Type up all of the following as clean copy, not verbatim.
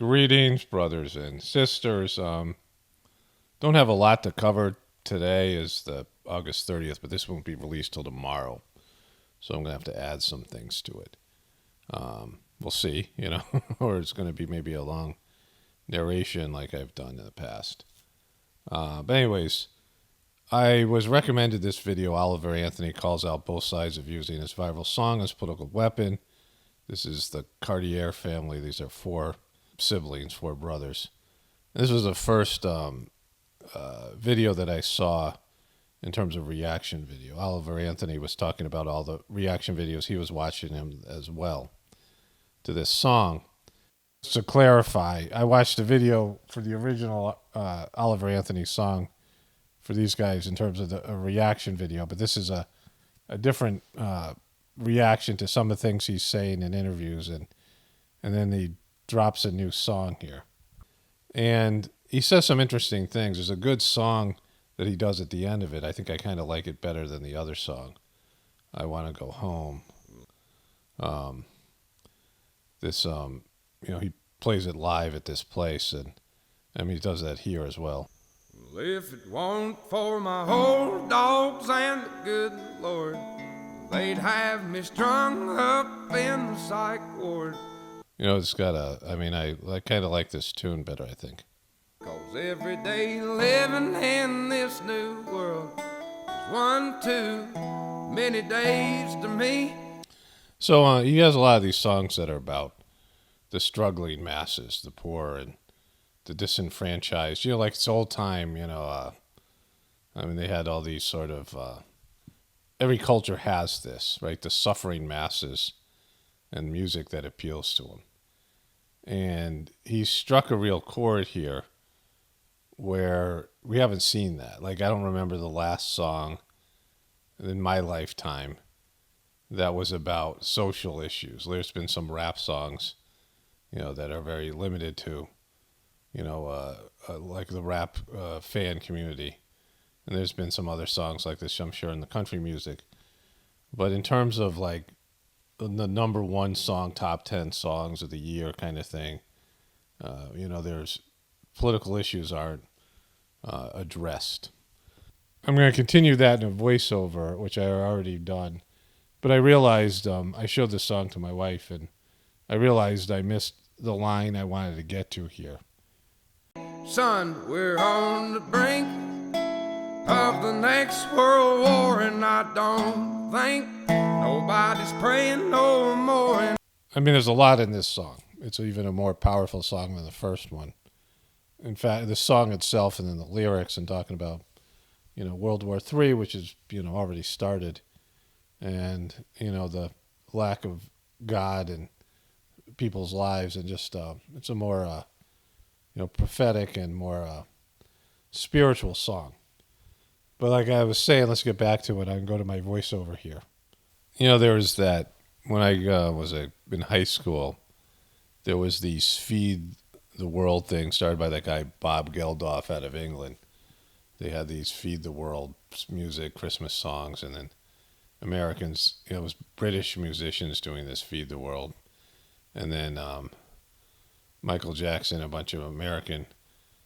Greetings, brothers and sisters. Don't have a lot to cover. Today is the August 30th, but this won't be released till tomorrow. So I'm going to have to add some things to it. We'll see, or it's going to be maybe a long narration like I've done in the past. But anyways, I was recommended this video. Oliver Anthony calls out both sides of using his viral song as political weapon. This is the Cartier family. These are four siblings, four brothers. This was the first video that I saw in terms of reaction video. Oliver Anthony was talking about all the reaction videos he was watching him as well to this song. Just to clarify, I watched a video for the original Oliver Anthony song for these guys in terms of a reaction video, but this is a different reaction to some of the things he's saying in interviews, and then he drops a new song here. And he says some interesting things. There's a good song that he does at the end of it. I think I kind of like it better than the other song, I Want to Go Home. He plays it live at this place, and he does that here as well. Well, if it weren't for my old dogs and the good Lord, they'd have me strung up in the psych ward. It's got I kind of like this tune better, I think. 'Cause every day living in this new world is one too many days to me. So he has a lot of these songs that are about the struggling masses, the poor and the disenfranchised. Like it's old time, they had all these sort of, every culture has this, right? The suffering masses and music that appeals to them. And he struck a real chord here where we haven't seen that. Like, I don't remember the last song in my lifetime that was about social issues. There's been some rap songs, that are very limited to, like the rap fan community. And there's been some other songs like this, I'm sure, in the country music. But in terms of like the number one song, top 10 songs of the year kind of thing, there's political issues aren't addressed. I'm going to continue that in a voiceover, which I already done. But I realized, I showed this song to my wife, and I realized I missed the line I wanted to get to here. Son, we're on the brink of the next world war, and I don't think nobody's praying no more. There's a lot in this song. It's even a more powerful song than the first one. In fact, the song itself and then the lyrics and talking about, World War III, which is, already started, and, the lack of God in people's lives, and just, it's a more, prophetic and more spiritual song. But like I was saying, let's get back to it. I can go to my voiceover here. There was that, when I was in high school, there was these Feed the World thing started by that guy Bob Geldof out of England. They had these Feed the World music, Christmas songs, and then Americans, it was British musicians doing this Feed the World. And then Michael Jackson, a bunch of American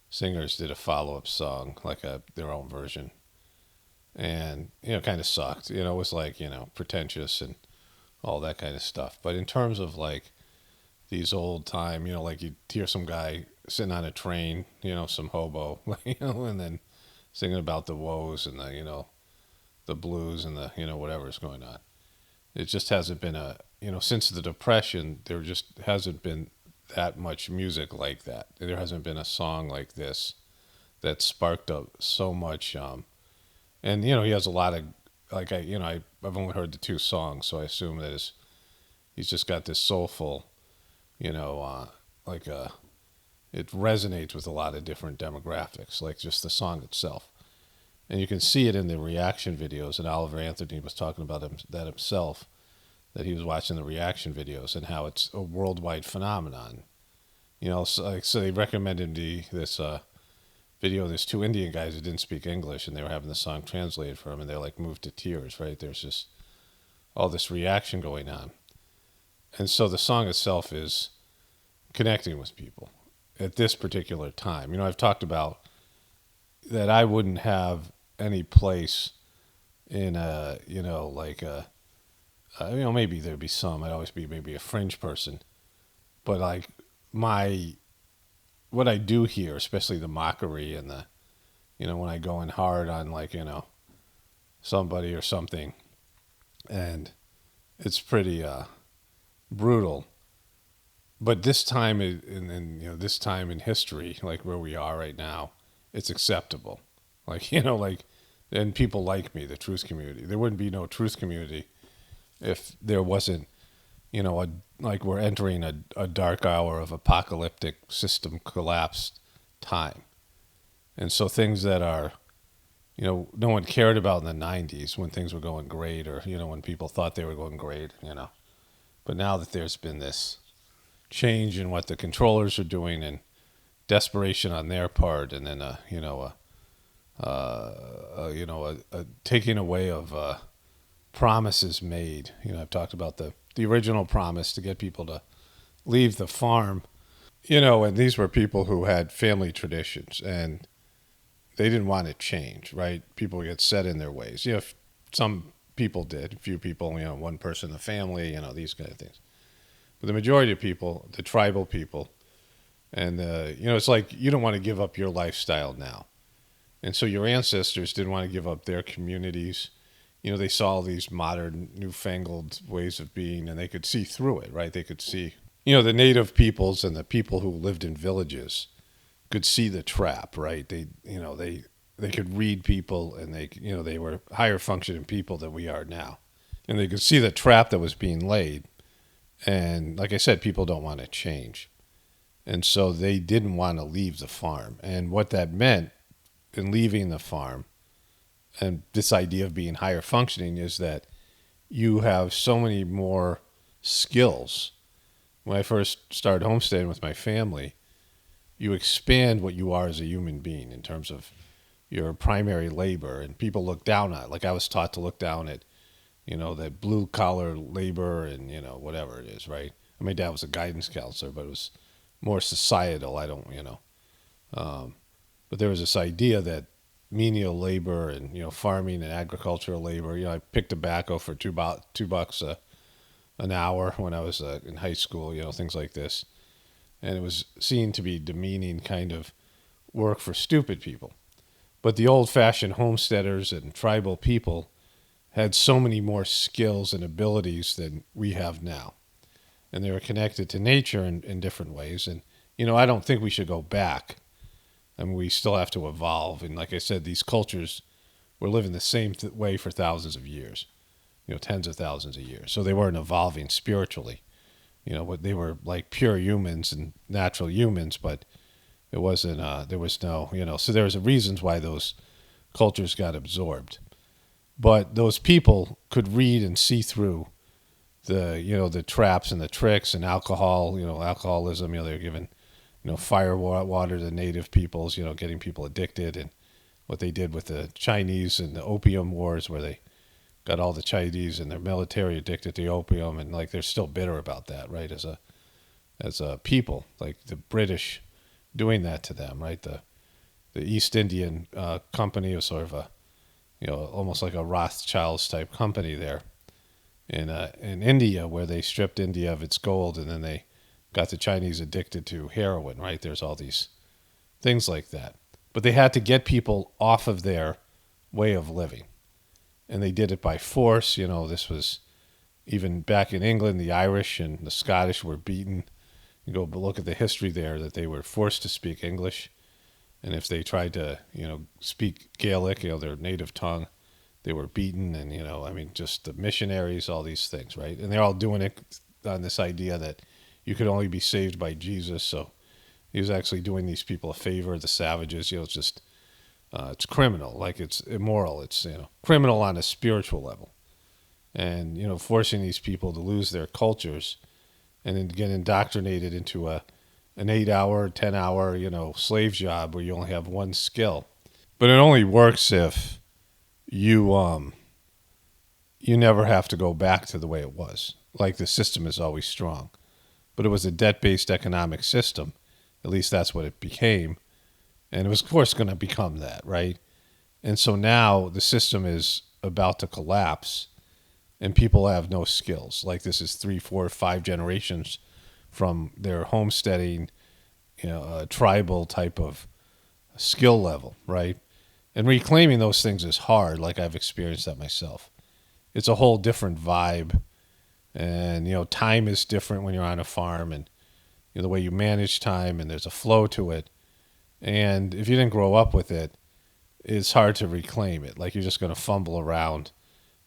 singers did a follow-up song, like their own version. And, kind of sucked. It was like, pretentious and all that kind of stuff. But in terms of like these old time, like you'd hear some guy sitting on a train, some hobo, and then singing about the woes and the blues and the, whatever's going on. It just hasn't been since the Depression, there just hasn't been that much music like that. There hasn't been a song like this that sparked up so much, and, he has a lot of, like, I've only heard the two songs, so I assume that he's just got this soulful, it resonates with a lot of different demographics, like just the song itself. And you can see it in the reaction videos, and Oliver Anthony was talking about that himself, that he was watching the reaction videos and how it's a worldwide phenomenon. So they recommended this video. There's two Indian guys that didn't speak English, and they were having the song translated for them, and they're like moved to tears, right? There's just all this reaction going on. And so the song itself is connecting with people. at this particular time. You know, I've talked about that I wouldn't have any place in a, you know, like a, you know, maybe there'd be some. I'd always be maybe a fringe person, but like my what I do here, especially the mockery and the, you know, when I go in hard on like, you know, somebody or something, and it's pretty brutal. But this time in you know, this time in history, like where we are right now, it's acceptable. Like, you know, like, and people like me, the truth community. There wouldn't be no truth community if there wasn't, you know, like we're entering a dark hour of apocalyptic system collapsed time. And so things that are, you know, no one cared about in the 90s when things were going great, or, you know, when people thought they were going great, you know. But now that there's been this change in what the controllers are doing and desperation on their part, and then a taking away of promises made. You know, I've talked about the original promise to get people to leave the farm. You know, and these were people who had family traditions and they didn't want to change, right? People get set in their ways. You know, some people did, a few people, you know, one person in the family, you know, these kind of things. But the majority of people, the tribal people, and, you know, it's like you don't want to give up your lifestyle now. And so your ancestors didn't want to give up their communities. You know, they saw all these modern, newfangled ways of being, and they could see through it, right? They could see, you know, the native peoples and the people who lived in villages could see the trap, right? They, you know, they could read people, and they, you know, they were higher functioning people than we are now. And they could see the trap that was being laid. And like I said, people don't want to change. And so they didn't want to leave the farm. And what that meant in leaving the farm, and this idea of being higher functioning, is that you have so many more skills. When I first started homesteading with my family, you expand what you are as a human being in terms of your primary labor, and people look down on it. Like I was taught to look down at, you know, that blue collar labor and, you know, whatever it is, right? My dad was a guidance counselor, but it was more societal. I don't, you know. But there was this idea that menial labor and, you know, farming and agricultural labor, you know, I picked tobacco for $2 an hour when I was in high school, you know, things like this. And it was seen to be demeaning kind of work for stupid people. But the old-fashioned homesteaders and tribal people had so many more skills and abilities than we have now. And they were connected to nature in different ways. And, you know, I don't think we should go back. I mean, we still have to evolve. And like I said, these cultures were living the same way for thousands of years, you know, tens of thousands of years. So they weren't evolving spiritually. You know, they were like pure humans and natural humans, but it wasn't, there was no, you know, so there was reasons why those cultures got absorbed. But those people could read and see through the, you know, the traps and the tricks and alcohol, you know, alcoholism. You know, they were giving, you know, fire water to native peoples, you know, getting people addicted, and what they did with the Chinese and the opium wars, where they got all the Chinese and their military addicted to opium, and like they're still bitter about that, right? As a people, like the British doing that to them, right? The East Indian Company was sort of a, you know, almost like a Rothschilds type company there in India, where they stripped India of its gold, and then they got the Chinese addicted to heroin, right? There's all these things like that. But they had to get people off of their way of living. And they did it by force. You know, this was even back in England, the Irish and the Scottish were beaten. You go look at the history there, that they were forced to speak English. And if they tried to, you know, speak Gaelic, you know, their native tongue, they were beaten. And, you know, I mean, just the missionaries, all these things, right? And they're all doing it on this idea that you could only be saved by Jesus. So he was actually doing these people a favor, the savages. You know, it's just, it's criminal. Like, it's immoral. It's, you know, criminal on a spiritual level. And, you know, forcing these people to lose their cultures and then get indoctrinated into an 8-hour, 10-hour, you know, slave job where you only have one skill. But it only works if you never have to go back to the way it was. Like, the system is always strong. But it was a debt-based economic system At least that's what it became. And it was, of course, going to become that, right? And so now the system is about to collapse and people have no skills. Like this is 3, 4, 5 generations from their homesteading, tribal type of skill level, right? And reclaiming those things is hard, like I've experienced that myself. It's a whole different vibe. And, time is different when you're on a farm and the way you manage time, and there's a flow to it. And if you didn't grow up with it, it's hard to reclaim it. Like you're just going to fumble around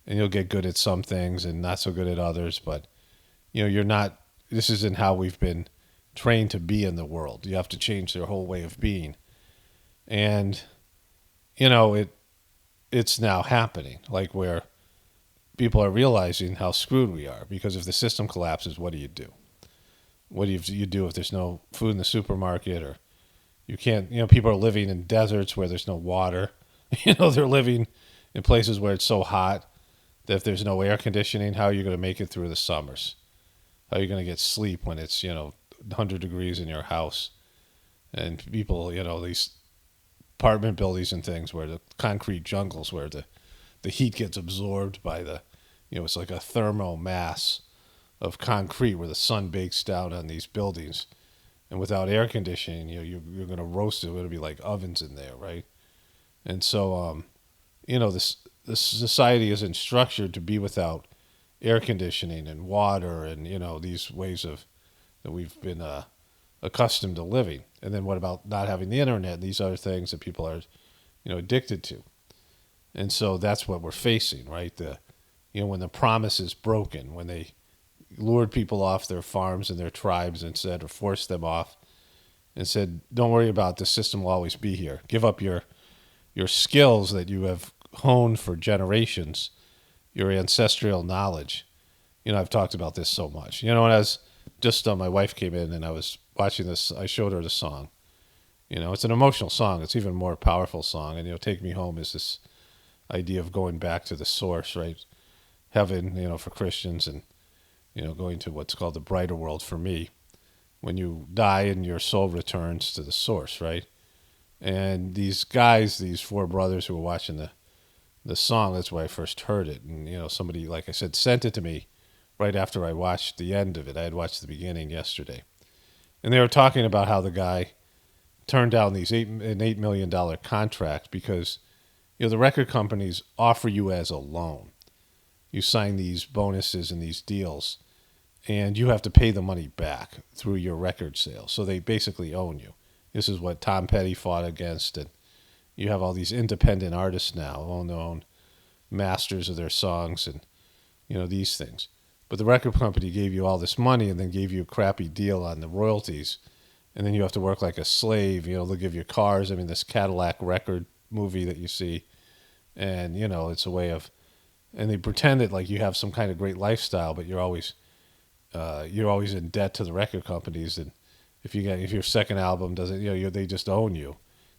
and you'll get good at some things and not so good at others. But, you're not, this isn't how we've been trained to be in the world. You have to change their whole way of being. And, it's now happening, like where people are realizing how screwed we are, because if the system collapses, what do you do? What do you do if there's no food in the supermarket, or you can't, people are living in deserts where there's no water. They're living in places where it's so hot that if there's no air conditioning, how are you going to make it through the summers? How are you going to get sleep when it's, 100 degrees in your house? And people, these apartment buildings and things where the concrete jungles where the heat gets absorbed by the, it's like a thermal mass of concrete where the sun bakes down on these buildings. And without air conditioning, you're going to roast it. It'll be like ovens in there, right? And so, this society isn't structured to be without air conditioning and water and, these ways of that we've been accustomed to living. And then what about not having the internet and these other things that people are, addicted to? And so that's what we're facing, right? When the promise is broken, when they lured people off their farms and their tribes and said, or forced them off and said, don't worry about the system will always be here. Give up your skills that you have honed for generations, your ancestral knowledge. I've talked about this so much. When I was just, my wife came in and I was watching this, I showed her the song. It's an emotional song. It's even more powerful song. And, Take Me Home is this idea of going back to the source, right? Heaven, for Christians, and, going to what's called the brighter world for me. When you die and your soul returns to the source, right? And these guys, these 4 brothers who were watching the song, that's where I first heard it. And, somebody, like I said, sent it to me right after I watched the end of it. I had watched the beginning yesterday. And they were talking about how the guy turned down an $8 million contract because, the record companies offer you as a loan. You sign these bonuses and these deals, and you have to pay the money back through your record sales. So they basically own you. This is what Tom Petty fought against, and you have all these independent artists now, well-known masters of their songs and, these things. But the record company gave you all this money and then gave you a crappy deal on the royalties, and then you have to work like a slave. They'll give you cars. This Cadillac record movie that you see, and, it's a way of, and they pretend that like you have some kind of great lifestyle, but you're always in debt to the record companies. And if your second album doesn't, they just own you.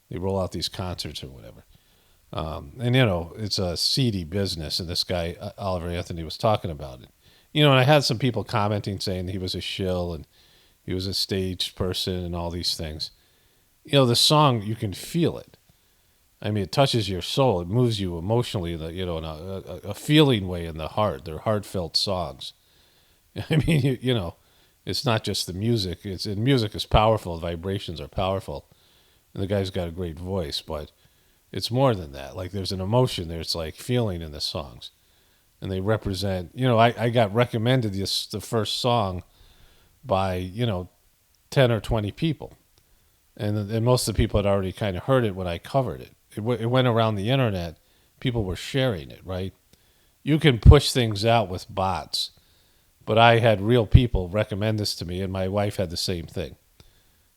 They roll out these concerts or whatever. And it's a seedy business. And this guy, Oliver Anthony, was talking about it. And I had some people commenting saying he was a shill and he was a staged person and all these things. The song, you can feel it. It touches your soul. It moves you emotionally, in a feeling way in the heart. They're heartfelt songs. It's not just the music. Music is powerful. The vibrations are powerful. And the guy's got a great voice, but it's more than that. Like there's an emotion there. It's like feeling in the songs. And they represent, I got recommended the first song by, 10 or 20 people. And most of the people had already kind of heard it when I covered it. It went around the internet. People were sharing it, right? You can push things out with bots. But I had real people recommend this to me, and my wife had the same thing.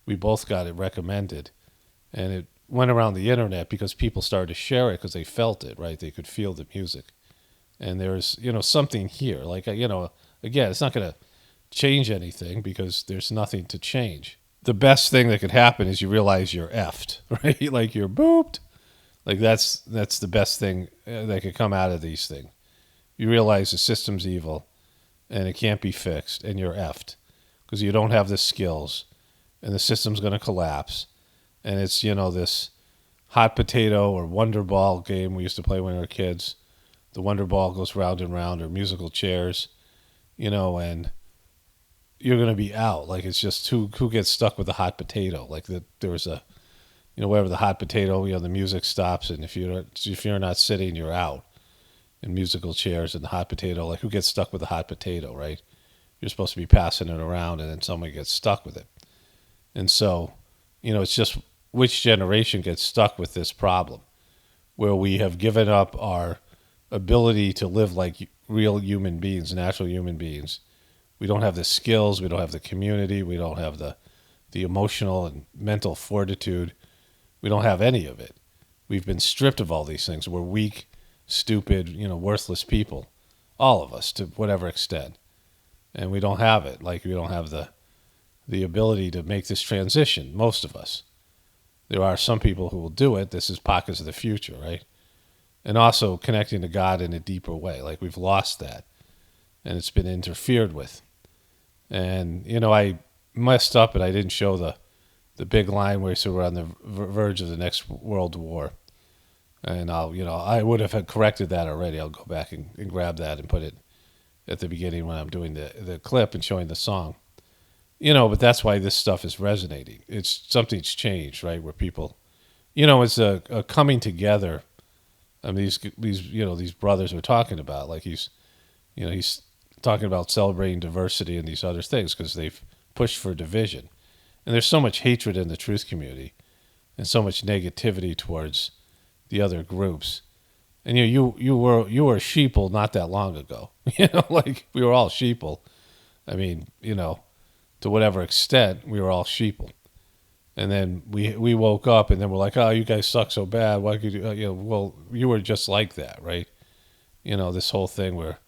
We both got it recommended. And it went around the internet because people started to share it because they felt it, right? They could feel the music. And there's, something here. Like, again, it's not going to change anything because there's nothing to change. The best thing that could happen is you realize you're effed, right? Like you're booped. Like that's the best thing that could come out of these things. You realize the system's evil and it can't be fixed and you're effed because you don't have the skills and the system's going to collapse. And it's, this hot potato or wonder ball game we used to play when we were kids. The wonder ball goes round and round, or musical chairs, and you're going to be out. Like, it's just who gets stuck with the hot potato. Like, there was a, wherever the hot potato, the music stops, and if you're not sitting, you're out. In musical chairs and the hot potato, like, who gets stuck with the hot potato, right? You're supposed to be passing it around, and then somebody gets stuck with it. And so, it's just which generation gets stuck with this problem, where we have given up our ability to live like real human beings, natural human beings. We don't have the skills, we don't have the community, we don't have the emotional and mental fortitude. We don't have any of it. We've been stripped of all these things. We're weak, stupid, worthless people, all of us, to whatever extent. And we don't have it. Like, we don't have the ability to make this transition, most of us. There are some people who will do it. This is pockets of the future, right? And also connecting to God in a deeper way. Like, we've lost that, and it's been interfered with. And, I messed up and I didn't show the big line where we're on the verge of the next world war. And I would have corrected that already. I'll go back and grab that and put it at the beginning when I'm doing the clip and showing the song. But that's why this stuff is resonating. Something's changed, right? Where people, it's a coming together. I mean, these brothers we're talking about, like he's talking about celebrating diversity and these other things because they've pushed for division. And there's so much hatred in the truth community and so much negativity towards the other groups. And you were sheeple not that long ago. Like, we were all sheeple. I mean, to whatever extent, we were all sheeple. And then we woke up, and then we're like, oh, you guys suck so bad. Why could you? Well, you were just like that, right? This whole thing where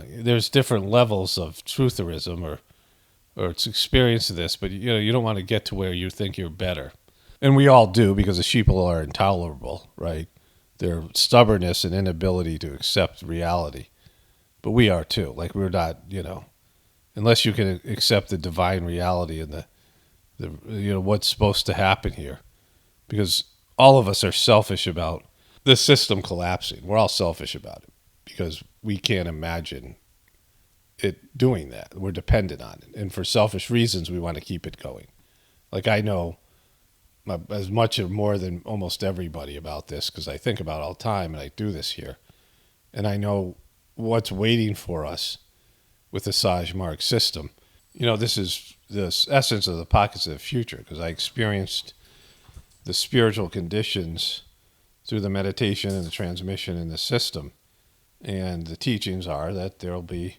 there's different levels of trutherism or it's experience of this, but you don't want to get to where you think you're better. And we all do, because the sheeple are intolerable, right? Their stubbornness and inability to accept reality. But we are too. Like, we're not, unless you can accept the divine reality and the what's supposed to happen here. Because all of us are selfish about the system collapsing. We're all selfish about it because we can't imagine it doing that. We're dependent on it. And for selfish reasons, we want to keep it going. Like, I know as much or more than almost everybody about this because I think about it all the time, and I do this here. And I know what's waiting for us with the Saj Mark system. This is the essence of the pockets of the future, because I experienced the spiritual conditions through the meditation and the transmission in the system. And the teachings are that there'll be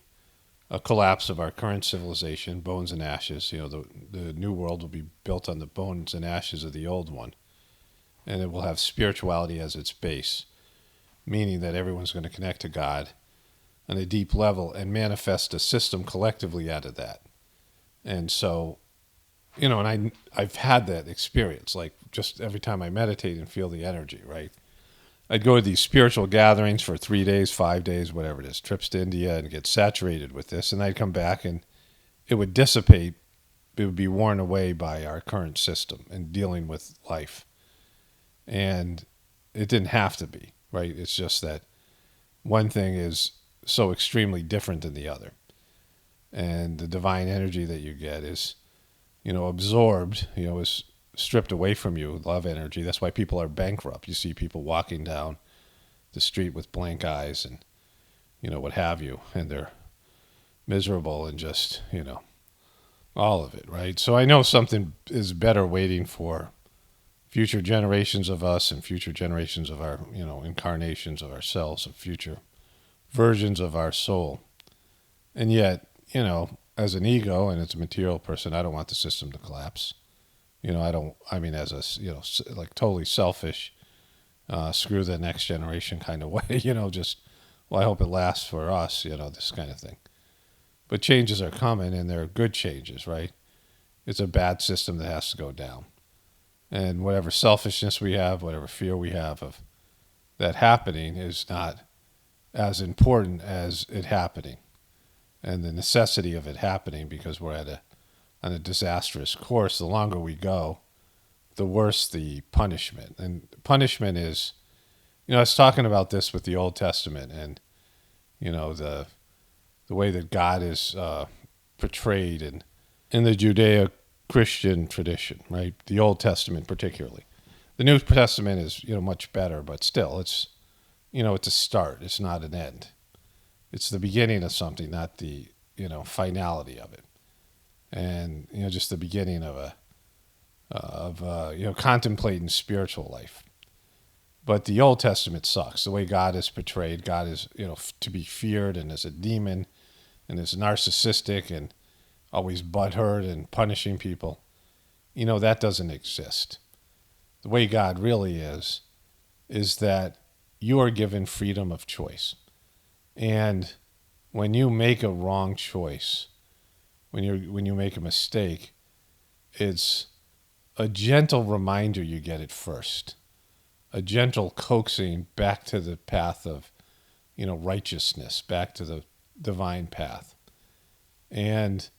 a collapse of our current civilization, bones and ashes. The new world will be built on the bones and ashes of the old one. And it will have spirituality as its base, meaning that everyone's going to connect to God on a deep level and manifest a system collectively out of that. And so, and I've had that experience, like, just every time I meditate and feel the energy, right? I'd go to these spiritual gatherings for 3 days, 5 days, whatever it is, trips to India, and get saturated with this. And I'd come back and it would dissipate. It would be worn away by our current system and dealing with life. And it didn't have to be, right? It's just that one thing is so extremely different than the other. And the divine energy that you get is, absorbed, is stripped away from you, love energy. That's why people are bankrupt. You see people walking down the street with blank eyes and, what have you, and they're miserable and just, all of it, right? So I know something is better waiting for future generations of us and future generations of our, incarnations of ourselves, of future versions of our soul. And yet, as an ego and as a material person, I don't want the system to collapse. As a, like, totally selfish, screw the next generation kind of way, I hope it lasts for us, this kind of thing. But changes are coming, and they're good changes, right? It's a bad system that has to go down. And whatever selfishness we have, whatever fear we have of that happening is not as important as it happening and the necessity of it happening, because we're at a on a disastrous course, the longer we go, the worse the punishment. And punishment is, I was talking about this with the Old Testament, and the way that God is portrayed in the Judeo-Christian tradition, right? The Old Testament particularly. The New Testament is much better, but still, it's it's a start. It's not an end. It's the beginning of something, not the finality of it, and just the beginning of contemplating spiritual life. But the Old Testament sucks. The way God is portrayed, God is to be feared and as a demon, and is narcissistic and always butthurt and punishing people. That doesn't exist. The way God really is that you are given freedom of choice. And when you make a wrong choice, when you make a mistake, it's a gentle reminder you get at first, a gentle coaxing back to the path of, righteousness, back to the divine path. And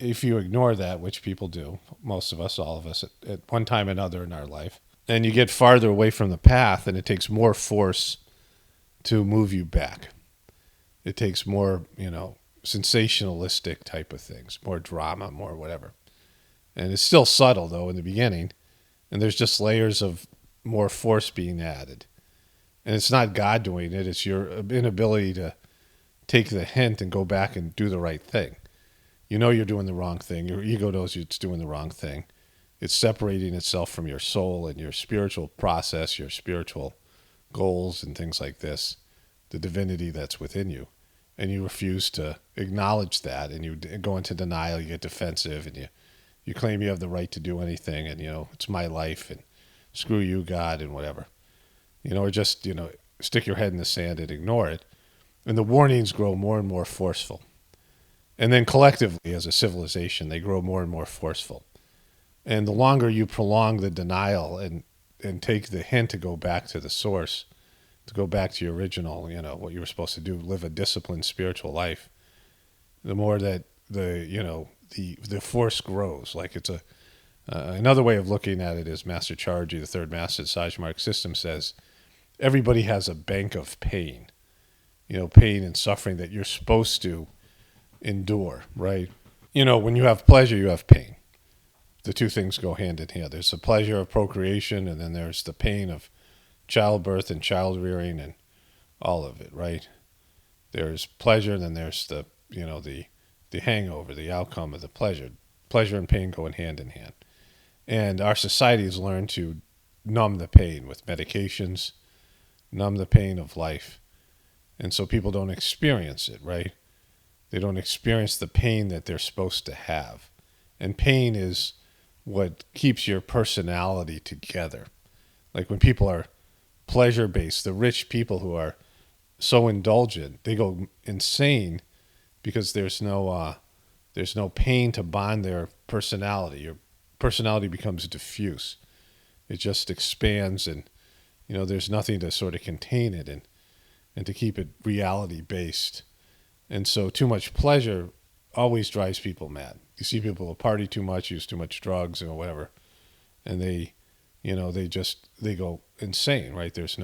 if you ignore that, which people do, most of us, all of us, at one time or another in our life, then you get farther away from the path, and it takes more force to move you back. It takes more, sensationalistic type of things, more drama, more whatever. And it's still subtle, though, in the beginning. And there's just layers of more force being added. And it's not God doing it. It's your inability to take the hint and go back and do the right thing. You're doing the wrong thing. Your ego knows it's doing the wrong thing. It's separating itself from your soul and your spiritual process, your spiritual goals and things like this, the divinity that's within you. And you refuse to acknowledge that, and you go into denial, you get defensive, and you claim you have the right to do anything, and, it's my life, and screw you, God, and whatever. Or just, stick your head in the sand and ignore it. And the warnings grow more and more forceful. And then collectively, as a civilization, they grow more and more forceful. And the longer you prolong the denial and take the hint to go back to the source, to go back to your original, what you were supposed to do, live a disciplined spiritual life, the more that the force grows. Like it's another way of looking at it is Master Charji, the third master of the Sajmark system, says everybody has a bank of pain, pain and suffering that you're supposed to endure, right? When you have pleasure, you have pain. The two things go hand in hand. There's the pleasure of procreation, and then there's the pain of childbirth and child rearing and all of it, right? There's pleasure, and then there's the hangover, the outcome of the pleasure. Pleasure and pain go hand in hand. And our society has learned to numb the pain with medications, numb the pain of life. And so people don't experience it, right? They don't experience the pain that they're supposed to have. And pain is what keeps your personality together. Like when people are pleasure-based, the rich people who are so indulgent, they go insane because there's no pain to bond their personality. Your personality becomes diffuse. It just expands, and there's nothing to sort of contain it and to keep it reality-based. And so too much pleasure always drives people mad. You see people who party too much, use too much drugs, whatever, and they go insane, right? There's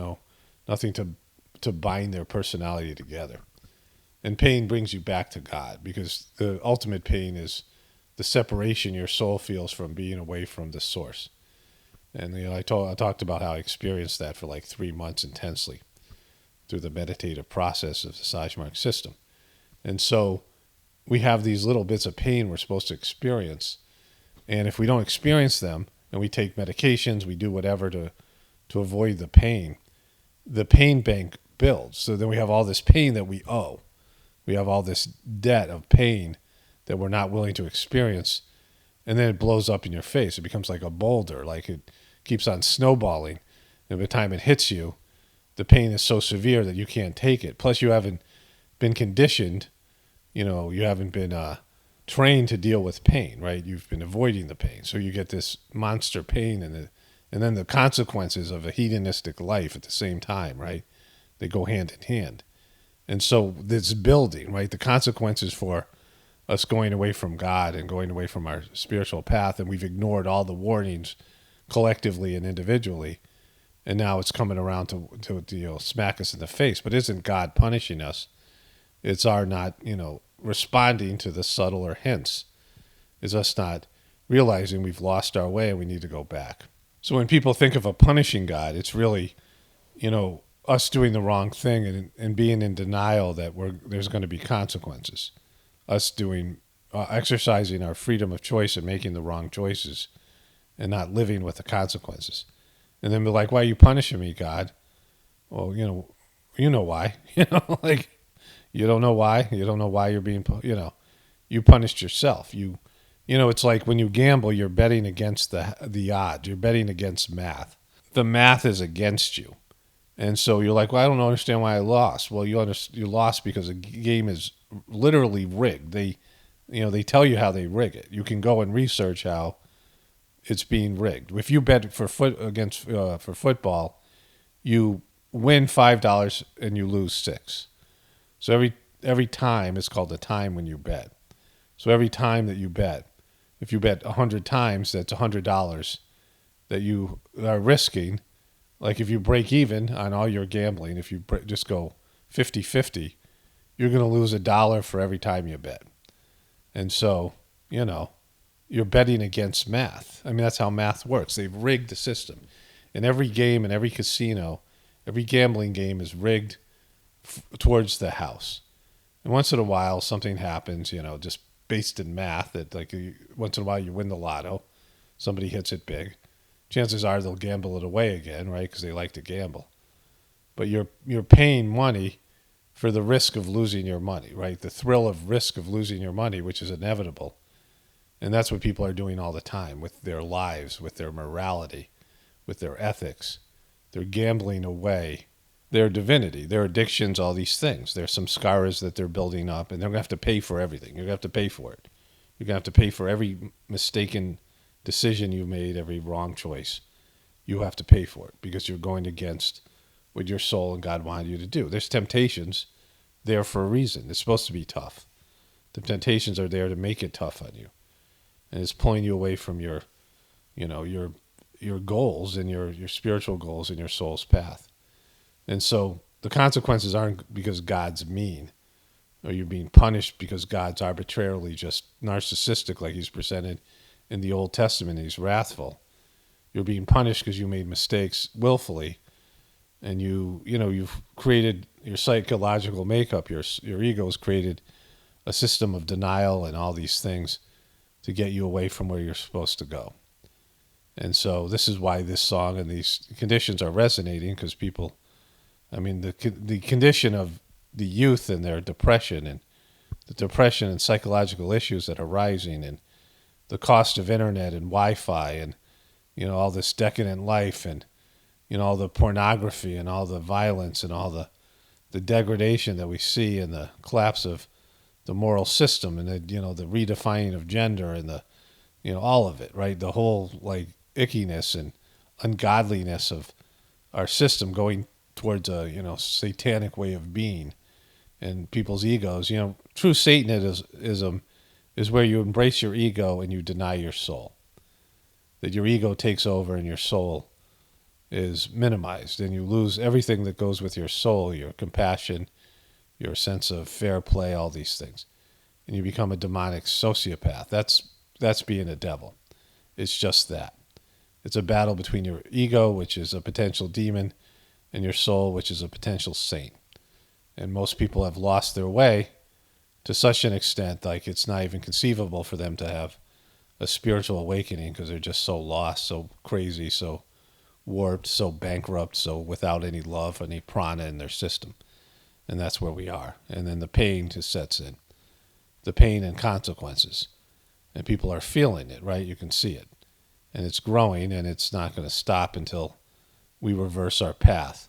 nothing to bind their personality together. And pain brings you back to God, because the ultimate pain is the separation your soul feels from being away from the source. And I talked about how I experienced that for like 3 months intensely through the meditative process of the Sajmark system. And so we have these little bits of pain we're supposed to experience. And if we don't experience them, and we take medications, we do whatever to avoid the pain bank builds. So then we have all this pain that we owe. We have all this debt of pain that we're not willing to experience. And then it blows up in your face. It becomes like a boulder, like it keeps on snowballing. And by the time it hits you, the pain is so severe that you can't take it. Plus you haven't been conditioned, you haven't been trained to deal with pain, right? You've been avoiding the pain. So you get this monster pain and then the consequences of a hedonistic life at the same time, right? They go hand in hand. And so this building, right? The consequences for us going away from God and going away from our spiritual path, and we've ignored all the warnings collectively and individually, and now it's coming around to smack us in the face. But isn't God punishing us? It's our not responding to the subtler hints. It's us not realizing we've lost our way and we need to go back. So when people think of a punishing God, it's really us doing the wrong thing and being in denial that there's going to be consequences. Us exercising our freedom of choice and making the wrong choices and not living with the consequences. And then be like, why are you punishing me, God? Well, you know why. Like, you don't know why. You don't know why you're being, you punished yourself. It's like when you gamble, you're betting against the odds. You're betting against math. The math is against you. And so you're like, well, I don't understand why I lost. Well, you lost because the game is literally rigged. They tell you how they rig it. You can go and research how it's being rigged. If you bet for football, you win $5 and you lose $6. So every time it's called a time when you bet. So every time that you bet, if you bet 100 times, that's $100 that you are risking. Like if you break even on all your gambling, if you just go 50-50, you're going to lose $1 for every time you bet. And so, you're betting against math. I mean, that's how math works. They've rigged the system. In every game, in every casino, every gambling game is rigged towards the house. And once in a while, something happens, just based in math, that like once in a while you win the lotto, somebody hits it big. Chances are they'll gamble it away again, right? Because they like to gamble. But you're paying money for the risk of losing your money, right? The thrill of risk of losing your money, which is inevitable. And that's what people are doing all the time with their lives, with their morality, with their ethics. They're gambling away their divinity, their addictions, all these things. There's some scars that they're building up, and they're going to have to pay for everything. You're going to have to pay for it. You're going to have to pay for every mistaken decision you made, every wrong choice. You have to pay for it because you're going against what your soul and God wanted you to do. There's temptations there for a reason. It's supposed to be tough. The temptations are there to make it tough on you. And it's pulling you away from your goals and your spiritual goals and your soul's path. And so the consequences aren't because God's mean or you're being punished because God's arbitrarily just narcissistic like he's presented in the Old Testament. He's wrathful. You're being punished because you made mistakes willfully, and you've created your psychological makeup. Your ego's created a system of denial and all these things to get you away from where you're supposed to go. And so this is why this song and these conditions are resonating, because people, the condition of the youth and their depression and the depression and psychological issues that are rising and the cost of internet and Wi-Fi and, all this decadent life and, all the pornography and all the violence and all the degradation that we see and the collapse of the moral system and the redefining of gender and the, all of it, right? The whole like ickiness and ungodliness of our system going towards a, satanic way of being and people's egos. True Satanism is where you embrace your ego and you deny your soul. That your ego takes over and your soul is minimized, and you lose everything that goes with your soul, your compassion, your sense of fair play, all these things. And you become a demonic sociopath. That's being a devil. It's just that. It's a battle between your ego, which is a potential demon, and your soul, which is a potential saint. And most people have lost their way to such an extent, like it's not even conceivable for them to have a spiritual awakening because they're just so lost, so crazy, so warped, so bankrupt, so without any love, any prana in their system. And that's where we are. And then the pain just sets in. The pain and consequences. And people are feeling it, right? You can see it. And it's growing, and it's not going to stop until we reverse our path.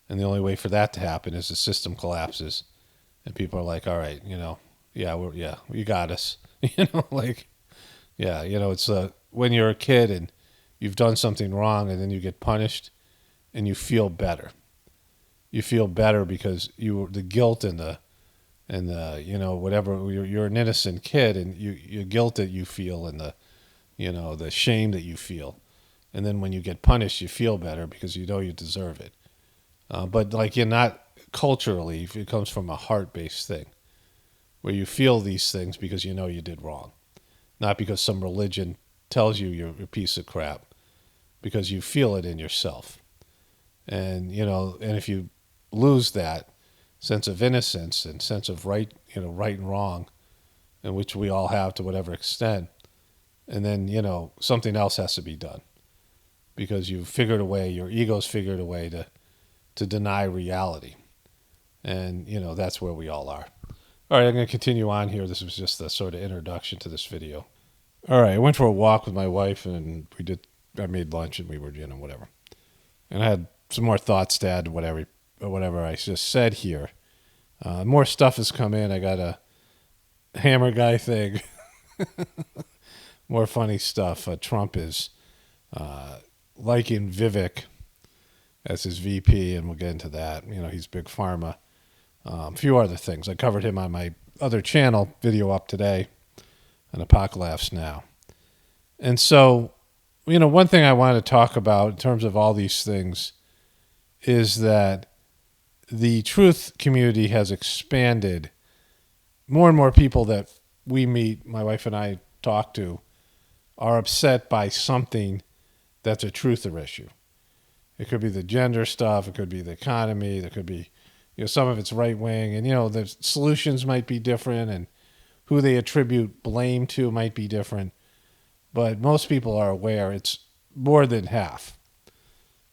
And the only way for that to happen is the system collapses. And people are like, all right, you got us. It's when you're a kid and you've done something wrong and then you get punished and you feel better. You feel better because the guilt and and whatever, you're an innocent kid, and your guilt that you feel, and the shame that you feel, and then when you get punished, you feel better because you know you deserve it. But like you're not culturally, it comes from a heart-based thing where you feel these things because you know you did wrong, not because some religion tells you you're a piece of crap, because you feel it in yourself. And if you lose that sense of innocence and sense of right and wrong, in which we all have to whatever extent, and then something else has to be done because you've figured a way, your ego's figured a way to deny reality, and that's where we all are. All right, I'm going to continue on here. This was just the sort of introduction to this video. All right, I went for a walk with my wife, and I made lunch, and we were whatever, and I had some more thoughts to add to whatever I just said here. More stuff has come in. I got a hammer guy thing. More funny stuff. Trump is liking Vivek as his VP, and we'll get into that. He's big pharma. A few other things. I covered him on my other channel, video up today, on Apocalypse Now. And so, one thing I want to talk about in terms of all these things is that the truth community has expanded. More and more people that we meet, my wife and I talk to, are upset by something that's a truther issue. It could be the gender stuff. It could be the economy. There could be, some of it's right wing, and the solutions might be different, and who they attribute blame to might be different. But most people are aware it's more than half.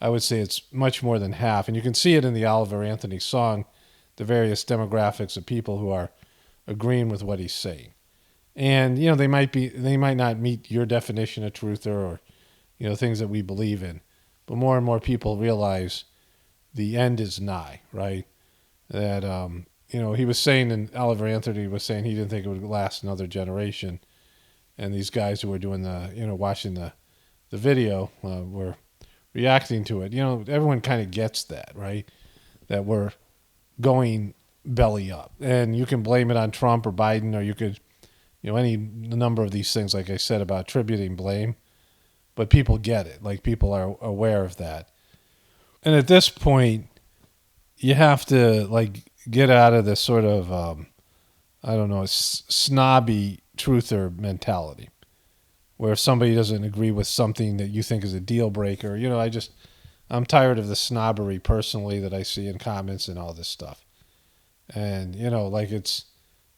I would say it's much more than half, and you can see it in the Oliver Anthony song, the various demographics of people who are agreeing with what he's saying. And they might not meet your definition of truther or things that we believe in, but more and more people realize the end is nigh, right? That he was saying, and Oliver Anthony was saying he didn't think it would last another generation, and these guys who were doing watching the video were reacting to it. Everyone kind of gets that, right? That we're going belly up, and you can blame it on Trump or Biden, or you could any number of these things, like I said, about attributing blame, but people get it. Like, people are aware of that. And at this point, you have to get out of this sort of, snobby truther mentality, where if somebody doesn't agree with something that you think is a deal breaker, I'm tired of the snobbery personally that I see in comments and all this stuff. And,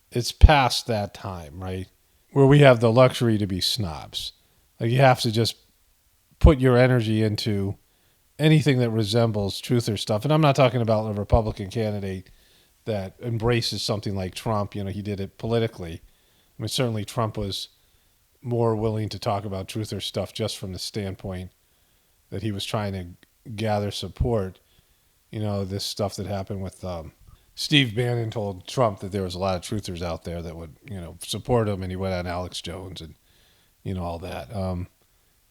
it's past that time, right? Where we have the luxury to be snobs. You have to just put your energy into anything that resembles truther stuff. And I'm not talking about a Republican candidate that embraces something like Trump. He did it politically. I mean, certainly Trump was more willing to talk about truther stuff just from the standpoint that he was trying to gather support. This stuff that happened with Steve Bannon told Trump that there was a lot of truthers out there that would, support him, and he went on Alex Jones and, all that.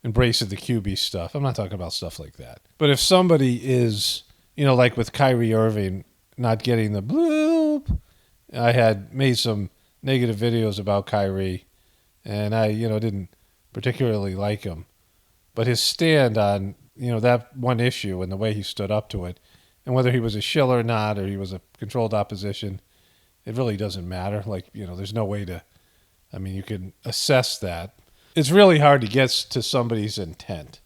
Embrace of the QB stuff. I'm not talking about stuff like that. But if somebody is, like with Kyrie Irving not getting the bloop, I had made some negative videos about Kyrie, and I, didn't particularly like him. But his stand on, that one issue and the way he stood up to it, and whether he was a shill or not, or he was a controlled opposition, it really doesn't matter. There's no way to, you can assess that. It's really hard to get to somebody's intent.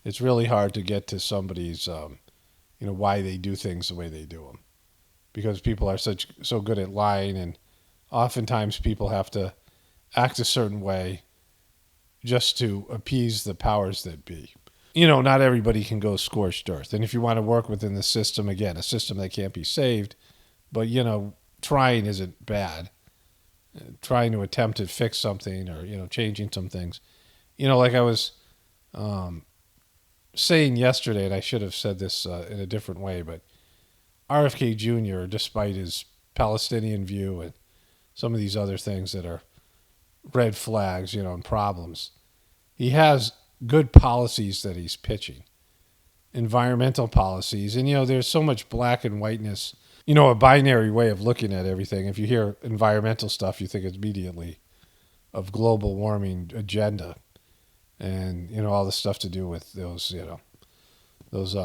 It's really hard to get to somebody's, why they do things the way they do them. Because people are so good at lying, and oftentimes people have to act a certain way just to appease the powers that be. Not everybody can go scorched earth. And if you want to work within the system, again, a system that can't be saved, but, trying isn't bad. Trying to attempt to fix something or, changing some things. Like I was saying yesterday, and I should have said this in a different way, but RFK Jr., despite his Palestinian view and some of these other things that are red flags, and problems, he has good policies that he's pitching, environmental policies. And, there's so much black and whiteness a binary way of looking at everything. If you hear environmental stuff, you think immediately of global warming agenda and, all the stuff to do with those, those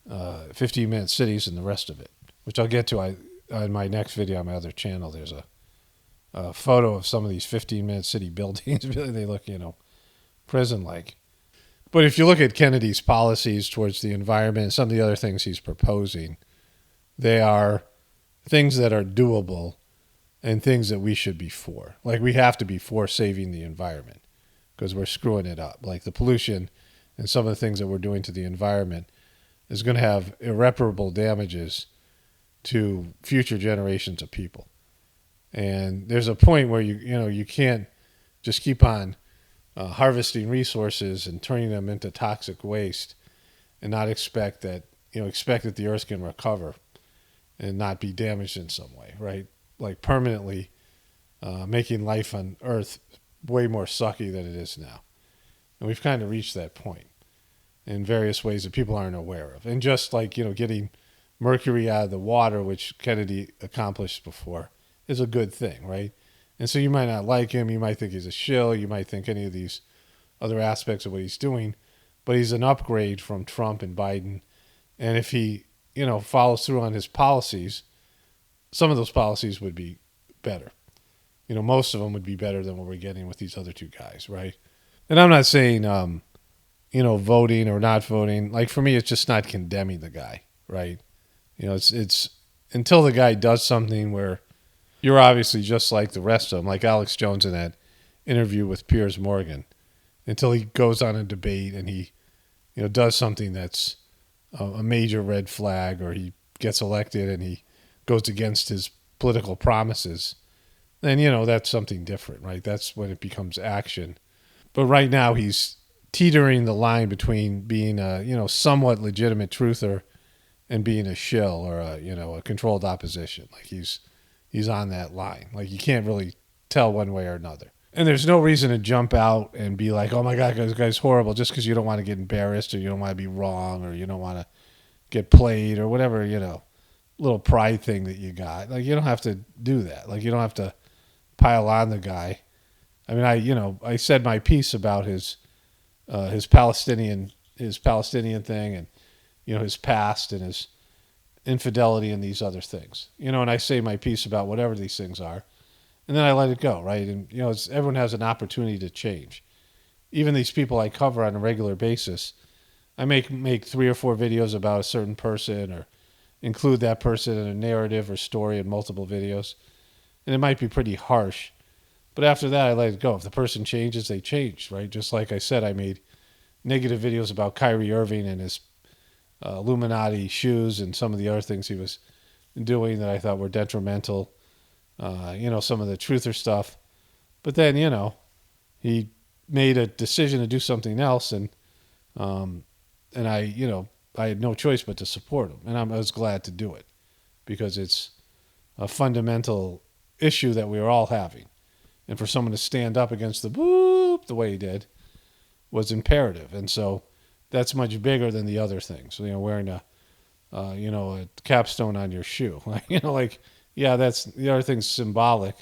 15-minute cities and the rest of it, which I'll get to in my next video on my other channel. There's a photo of some of these 15-minute city buildings. They look, prison-like. But if you look at Kennedy's policies towards the environment and some of the other things he's proposing, they are things that are doable and things that we should be for. Like, we have to be for saving the environment because we're screwing it up. Like, the pollution and some of the things that we're doing to the environment is going to have irreparable damages to future generations of people. And there's a point where you can't just keep on harvesting resources and turning them into toxic waste and not expect that the earth can recover and not be damaged in some way, right? Like, permanently making life on earth way more sucky than it is now. And we've kind of reached that point in various ways that people aren't aware of. And just like, getting mercury out of the water, which Kennedy accomplished before, is a good thing, right? And so you might not like him. You might think he's a shill. You might think any of these other aspects of what he's doing. But he's an upgrade from Trump and Biden. And if he, follows through on his policies, some of those policies would be better. Most of them would be better than what we're getting with these other two guys, right? And I'm not saying, voting or not voting. Like, for me, it's just not condemning the guy, right? It's until the guy does something where you're obviously just like the rest of them, like Alex Jones in that interview with Piers Morgan, until he goes on a debate and he, does something that's a major red flag, or he gets elected and he goes against his political promises, then, that's something different, right? That's when it becomes action. But right now he's teetering the line between being a, somewhat legitimate truther and being a shill or a controlled opposition. Like, he's on that line. Like, you can't really tell one way or another. And there's no reason to jump out and be like, oh my God, this guy's horrible, just because you don't want to get embarrassed or you don't want to be wrong or you don't want to get played or whatever, little pride thing that you got. Like, you don't have to do that. Like, you don't have to pile on the guy. I mean, I said my piece about his Palestinian thing and, his past and his infidelity and these other things, and I say my piece about whatever these things are, and then I let it go, right? And, everyone has an opportunity to change. Even these people I cover on a regular basis, I make 3 or 4 videos about a certain person or include that person in a narrative or story in multiple videos. And it might be pretty harsh, but after that, I let it go. If the person changes, they change, right? Just like I said, I made negative videos about Kyrie Irving and his Illuminati shoes and some of the other things he was doing that I thought were detrimental. Some of the truther stuff. But then, he made a decision to do something else, and I had no choice but to support him. And I was glad to do it because it's a fundamental issue that we are all having. And for someone to stand up against the way he did was imperative. And so that's much bigger than the other things. Wearing a capstone on your shoe. That's the other thing's symbolic.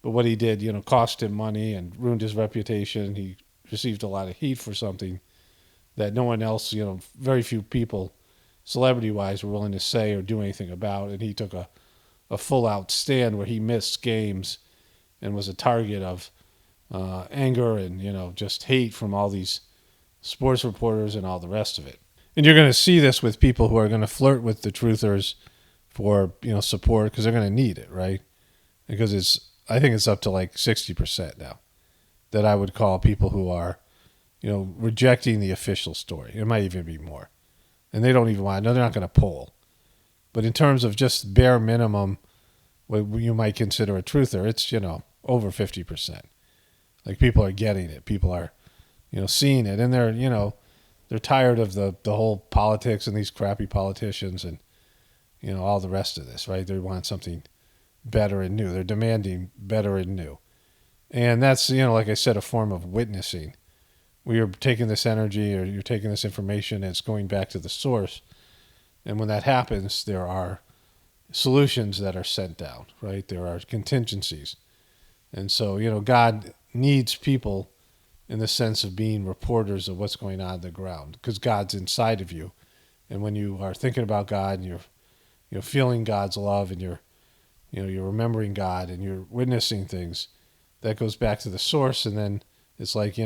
But what he did, cost him money and ruined his reputation. He received a lot of heat for something that no one else, very few people, celebrity-wise, were willing to say or do anything about. And he took a full-out stand where he missed games and was a target of anger and, just hate from all these sports reporters and all the rest of it. And you're going to see this with people who are going to flirt with the truthers for, support because they're going to need it, right? Because I think it's up to like 60% now that I would call people who are, rejecting the official story. It might even be more. And they don't even want to know. They're not going to poll. But in terms of just bare minimum, what you might consider a truther, it's, over 50%. Like, people are getting it. People are, seeing it. And they're tired of the whole politics and these crappy politicians and, all the rest of this, right? They want something better and new. They're demanding better and new. And that's, like I said, a form of witnessing. We are taking this energy or you're taking this information and it's going back to the source. And when that happens, there are solutions that are sent down, right? There are contingencies. And so, God needs people in the sense of being reporters of what's going on the ground, because God's inside of you. And when you are thinking about God and you're feeling God's love, and you're remembering God and you're witnessing things, that goes back to the source. And then it's like,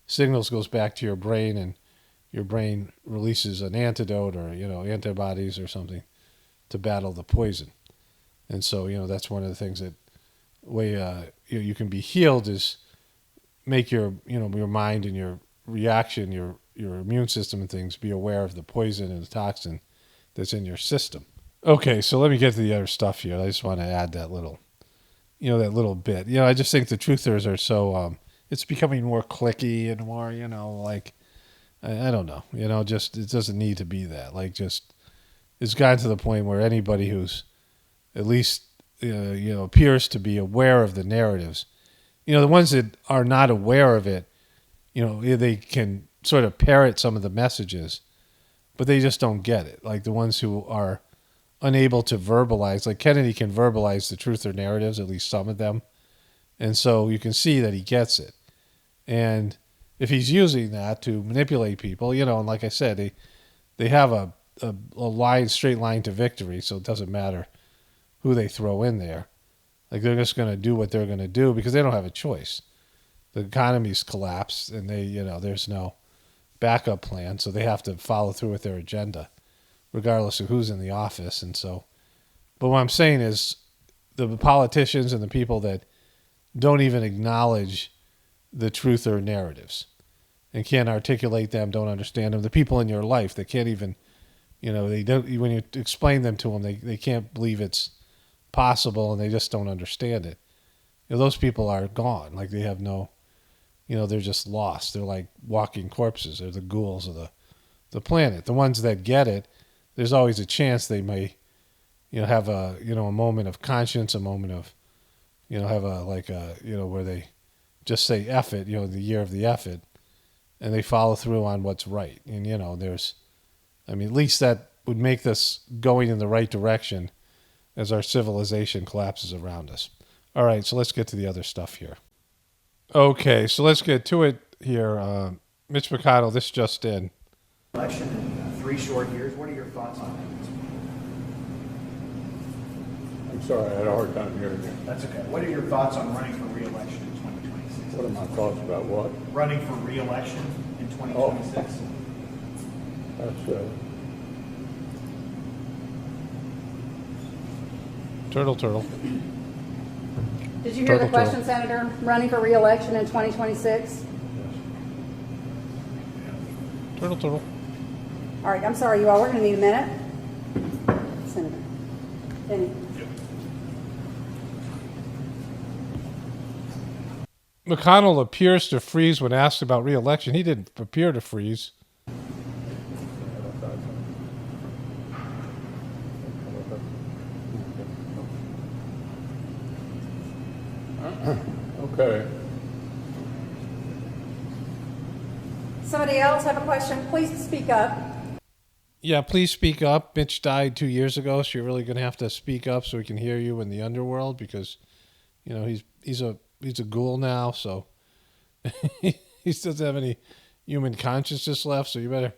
signals goes back to your brain, and your brain releases an antidote or, antibodies or something to battle the poison. And so, that's one of the things that way you can be healed is make your mind and your reaction, your immune system and things, be aware of the poison and the toxin that's in your system. Okay, so let me get to the other stuff here. I just want to add that little bit. I just think the truthers are so, it's becoming more cliquey and more, like, I don't know, just, it doesn't need to be that. Like, just, it's gotten to the point where anybody who's at least, appears to be aware of the narratives, the ones that are not aware of it, they can sort of parrot some of the messages, but they just don't get it. Like the ones who are unable to verbalize, like Kennedy can verbalize the truth or narratives, at least some of them. And so you can see that he gets it. And if he's using that to manipulate people, and like I said, they have a straight line to victory, so it doesn't matter who they throw in there. Like they're just going to do what they're going to do because they don't have a choice. The economy's collapsed and there's no backup plan, so they have to follow through with their agenda, regardless of who's in the office. And so, but what I'm saying is the politicians and the people that don't even acknowledge the truth or narratives and can't articulate them, don't understand them, the people in your life that can't even, they don't, when you explain them to them, they can't believe it's possible and they just don't understand it. Those people are gone. Like they have no, they're just lost. They're like walking corpses. They're the ghouls of the planet. The ones that get it, there's always a chance they may, have a, a moment of conscience, a moment of, have where they just say F it, the year of the F it, and they follow through on what's right. And, at least that would make this going in the right direction as our civilization collapses around us. All right, so let's get to the other stuff here. Okay, so let's get to it here. Mitch McConnell, this just in. Election in 3 short years. What are your thoughts on that? I'm sorry, I had a hard time hearing you. That's okay. What are your thoughts on running for re-election in 2026? What are my thoughts about what? Running for re-election in 2026. That's Turtle. Did you hear the Turtle. question, Senator? Running for re-election in 2026? Turtle. All right, I'm sorry, you all. We're going to need a minute. Senator. Benny. McConnell appears to freeze when asked about re-election. He didn't appear to freeze. okay. Somebody else have a question? Please speak up. Yeah, please speak up. Mitch died 2 years ago, so you're really going to have to speak up so we can hear you in the underworld because, he's a ghoul now, so he doesn't have any human consciousness left. So really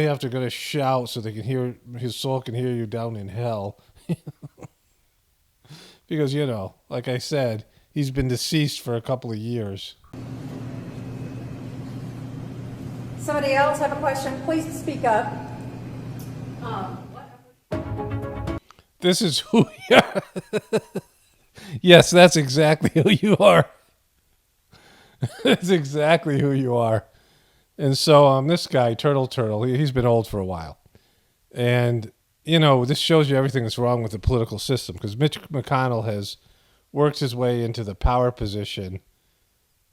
have to go to shout so they can hear, his soul can hear you down in hell. Because, like I said, he's been deceased for a couple of years. Somebody else have a question? Please speak up. This is who you are. Yes, that's exactly who you are. That's exactly who you are. And so this guy, Turtle, he's been old for a while. And, this shows you everything that's wrong with the political system because Mitch McConnell has worked his way into the power position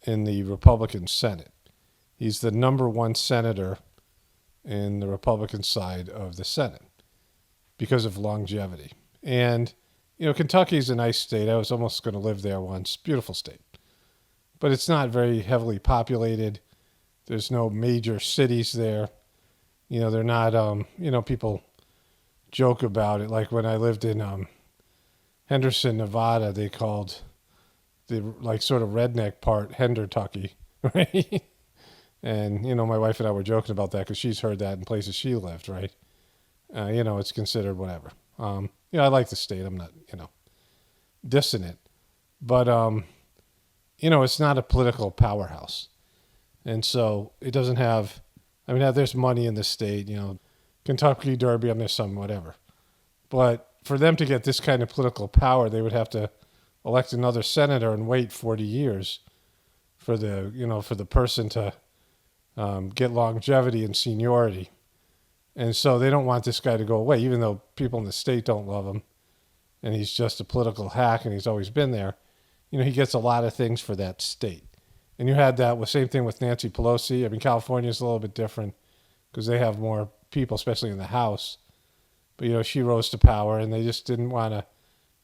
in the Republican Senate. He's the number 1 senator in the Republican side of the Senate because of longevity. And, Kentucky's a nice state. I was almost going to live there once. Beautiful state. But it's not very heavily populated. There's no major cities there. They're not, people joke about it. Like when I lived in Henderson, Nevada, they called the like sort of redneck part Hendertucky, right? And, my wife and I were joking about that because she's heard that in places she lived, right? It's considered whatever. I like the state. I'm not, dissing it. But, it's not a political powerhouse. And so it doesn't have, there's money in the state, Kentucky Derby, there's some whatever. But for them to get this kind of political power, they would have to elect another senator and wait 40 years for the person to get longevity and seniority. And so they don't want this guy to go away, even though people in the state don't love him. And he's just a political hack and he's always been there. He gets a lot of things for that state. And you had that same thing with Nancy Pelosi. California is a little bit different because they have more people, especially in the House. But, she rose to power and they just didn't want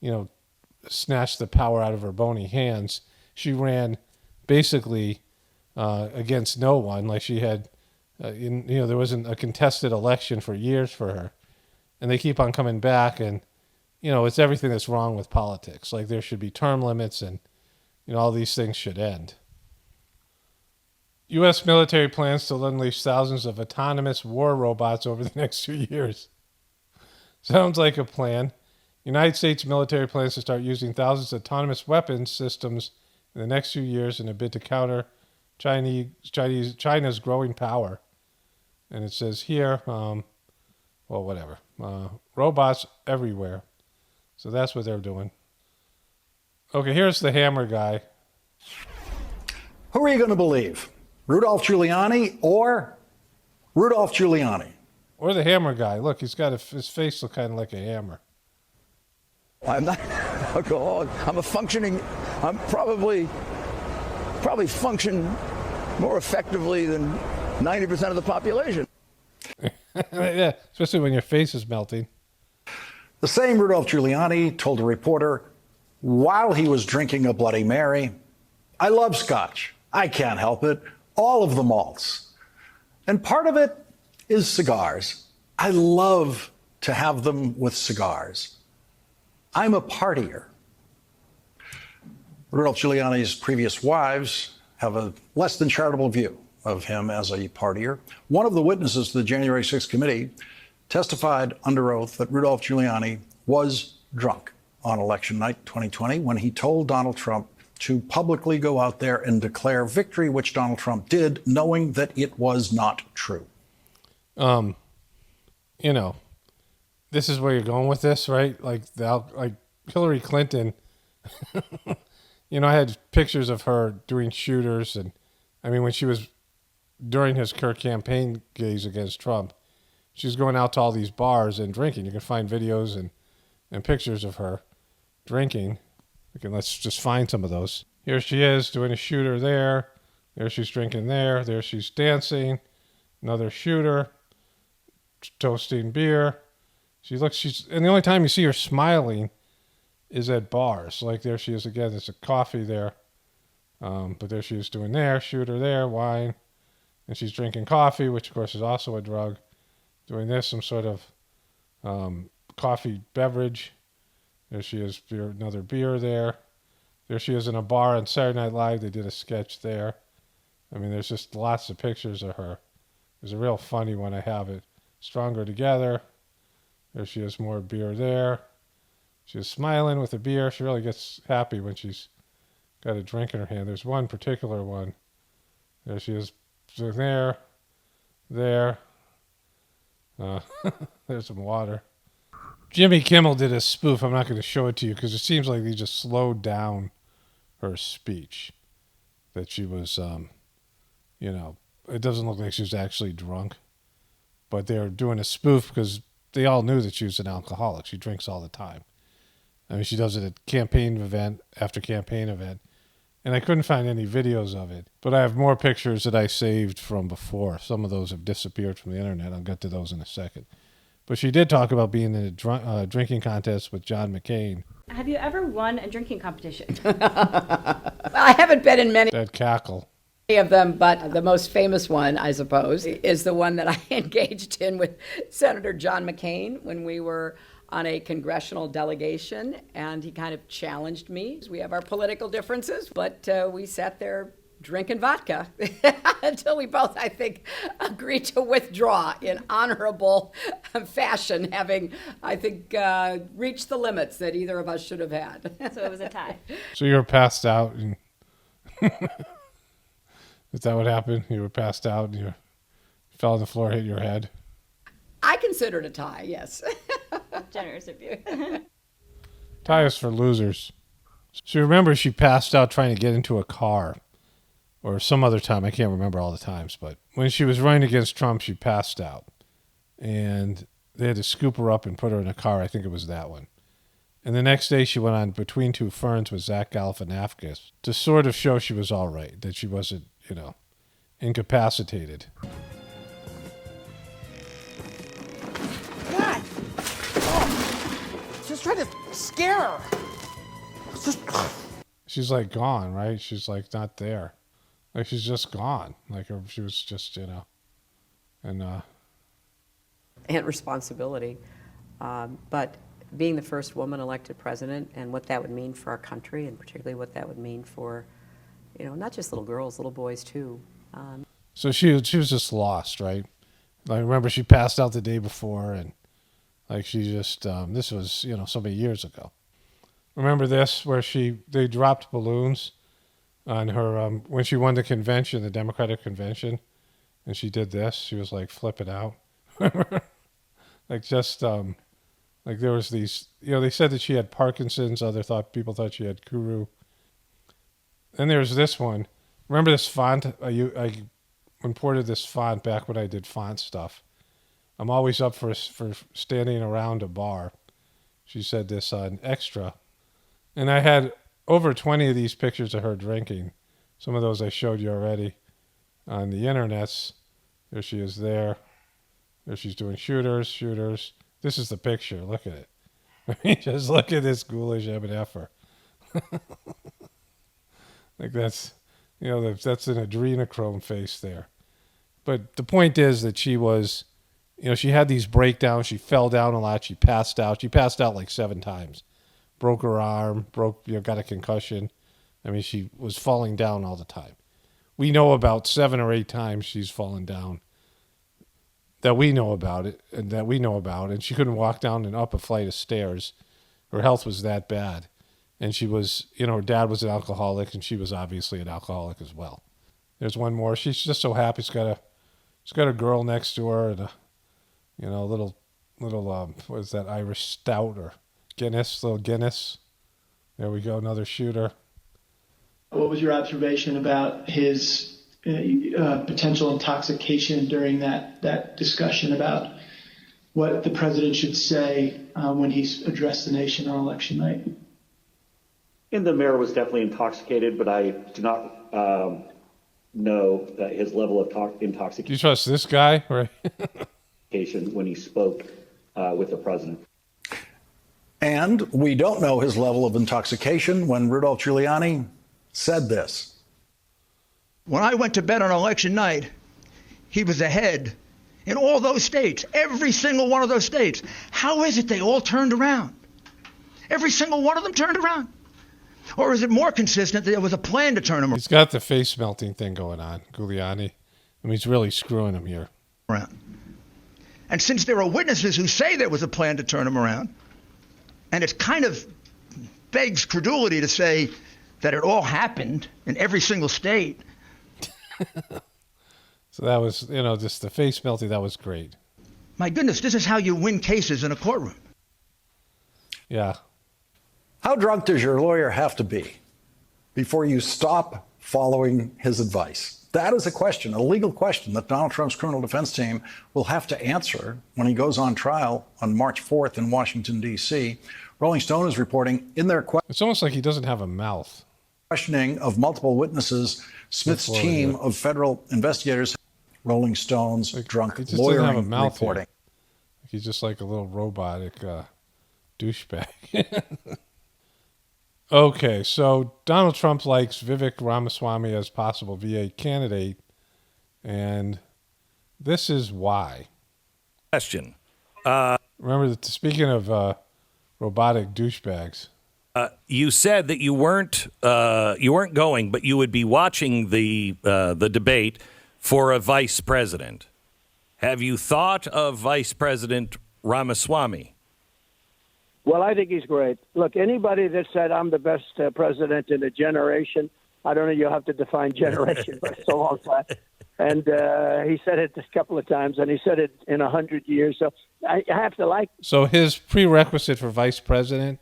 to, snatch the power out of her bony hands. She ran basically against no one. Like she had, there wasn't a contested election for years for her. And they keep on coming back and, it's everything that's wrong with politics. Like there should be term limits and, all these things should end. U.S. military plans to unleash thousands of autonomous war robots over the next 2 years. Sounds like a plan. United States military plans to start using thousands of autonomous weapons systems in the next few years in a bid to counter China's growing power. And it says here, whatever. Robots everywhere. So that's what they're doing. Okay, here's the hammer guy. Who are you going to believe? Rudolph Giuliani or Rudolph Giuliani? Or the hammer guy. Look, he's got his face look kind of like a hammer. I'm not an alcoholic. I'm probably function more effectively than 90% of the population. Yeah, especially when your face is melting. The same Rudolph Giuliani told a reporter while he was drinking a Bloody Mary, "I love scotch. I can't help it. All of the malts. And part of it is cigars. I love to have them with cigars. I'm a partier." Rudolph Giuliani's previous wives have a less than charitable view of him as a partier. One of the witnesses to the January 6th committee testified under oath that Rudolph Giuliani was drunk on election night 2020 when he told Donald Trump to publicly go out there and declare victory, which Donald Trump did, knowing that it was not true. This is where you're going with this, right? Like Hillary Clinton, I had pictures of her doing shooters. And when she was during her campaign days against Trump, she was going out to all these bars and drinking. You can find videos and pictures of her drinking. Let's just find some of those. Here she is doing a shooter there. There she's drinking there. There she's dancing. Another shooter. Toasting beer. And the only time you see her smiling is at bars. Like there she is again. There's a coffee there. But there she is doing there. Shooter there. Wine. And she's drinking coffee, which of course is also a drug. Doing this, some sort of coffee beverage. There she is, another beer there. There she is in a bar on Saturday Night Live. They did a sketch there. There's just lots of pictures of her. There's a real funny one. I have it. Stronger Together. There she is, more beer there. She's smiling with a beer. She really gets happy when she's got a drink in her hand. There's one particular one. There she is, there. There's some water. Jimmy Kimmel did a spoof. I'm not going to show it to you because it seems like they just slowed down her speech. That she was, it doesn't look like she was actually drunk. But they're doing a spoof because they all knew that she was an alcoholic. She drinks all the time. She does it at campaign event after campaign event. And I couldn't find any videos of it. But I have more pictures that I saved from before. Some of those have disappeared from the internet. I'll get to those in a second. But she did talk about being in a drinking contest with John McCain. Have you ever won a drinking competition? Well, I haven't been in many. That cackle. of them, but the most famous one, I suppose, is the one that I engaged in with Senator John McCain when we were on a congressional delegation, and he kind of challenged me. We have our political differences, but we sat there drinking vodka until we both, I think, agreed to withdraw in honorable fashion, having, I think, reached the limits that either of us should have had. So it was a tie. So you were passed out, and is that what happened? You were passed out, and you fell on the floor, hit your head. I consider it a tie, yes. Generous of you. Tie is for losers. So remember, she passed out trying to get into a car, or some other time. I can't remember all the times, but when she was running against Trump, she passed out, and they had to scoop her up and put her in a car. I think it was that one. And the next day, she went on Between Two Ferns with Zach Galifianakis to sort of show she was all right, that she wasn't, incapacitated. God! Just trying to scare her. She's like gone, right? She's like not there. Like she's just gone. Like she was just, and responsibility. But being the first woman elected president and what that would mean for our country, and particularly what that would mean for, not just little girls, little boys too. So she was just lost, right? Like remember she passed out the day before, and like she just this was so many years ago. Remember this where they dropped balloons on her when she won the convention, the Democratic convention, and she did this. She was like flipping out, like just like there was these. They said that she had Parkinson's. People thought she had Kuru. Then there's this one. Remember this font? I imported this font back when I did font stuff. I'm always up for standing around a bar. She said this on Extra. And I had over 20 of these pictures of her drinking. Some of those I showed you already on the internets. There she is there. There she's doing shooters. This is the picture. Look at it. I mean, just look at this ghoulish M&F-er. Like that's, that's an adrenochrome face there. But the point is that she was, she had these breakdowns. She fell down a lot. She passed out. She passed out like 7 times. Broke her arm, got a concussion. I mean, she was falling down all the time. We know about 7 or 8 times she's fallen down that we know about it, and she couldn't walk down and up a flight of stairs. Her health was that bad. And she was, her dad was an alcoholic, and she was obviously an alcoholic as well. There's one more. She's just so happy. She's got a girl next to her, and a little what is that, Irish stout or little Guinness. There we go, another shooter. What was your observation about his potential intoxication during that discussion about what the president should say when he's addressed the nation on election night? And the mayor was definitely intoxicated, but I do not know that his level of intoxication. Do you trust this guy? Right. When he spoke with the president. And we don't know his level of intoxication when Rudolph Giuliani said this. When I went to bed on election night, he was ahead in all those states, every single one of those states. How is it they all turned around? Every single one of them turned around? Or is it more consistent that there was a plan to turn him around? He's got the face melting thing going on, Giuliani. I mean, he's really screwing him here. And since there are witnesses who say there was a plan to turn him around, and it kind of begs credulity to say that it all happened in every single state. So that was, just the face melting, that was great. My goodness, this is how you win cases in a courtroom. Yeah. How drunk does your lawyer have to be before you stop following his advice? That is a question, a legal question that Donald Trump's criminal defense team will have to answer when he goes on trial on March 4th in Washington, D.C. Rolling Stone is reporting in their It's almost like he doesn't have a mouth. Questioning of multiple witnesses, Smith's team of federal investigators, Rolling Stone's drunk lawyering reporting. He's just like a little robotic douchebag. Okay, so Donald Trump likes Vivek Ramaswamy as possible VA candidate, and this is why. Question. Remember, that speaking of robotic douchebags, You said that you weren't going, but you would be watching the debate for a vice president. Have you thought of Vice President Ramaswamy? Well, I think he's great. Look, anybody that said I'm the best president in a generation, I don't know, you'll have to define generation, but it's a long time. And he said it a couple of times, and he said it in 100 years. So I have to like. So his prerequisite for vice president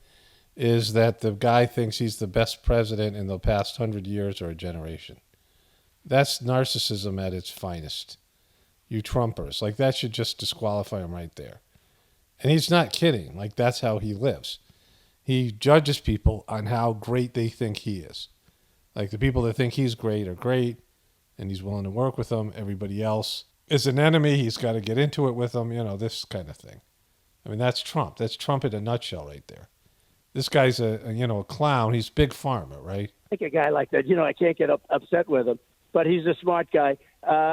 is that the guy thinks he's the best president in the past 100 years or a generation. That's narcissism at its finest. You Trumpers. Like, that should just disqualify him right there. And he's not kidding. Like, that's how he lives. He judges people on how great they think he is. Like, the people that think he's great are great, and he's willing to work with them. Everybody else is an enemy. He's got to get into it with them, this kind of thing. I mean, that's Trump. That's Trump in a nutshell right there. This guy's a clown. He's big pharma, right? I like a guy like that. I can't get upset with him, but he's a smart guy.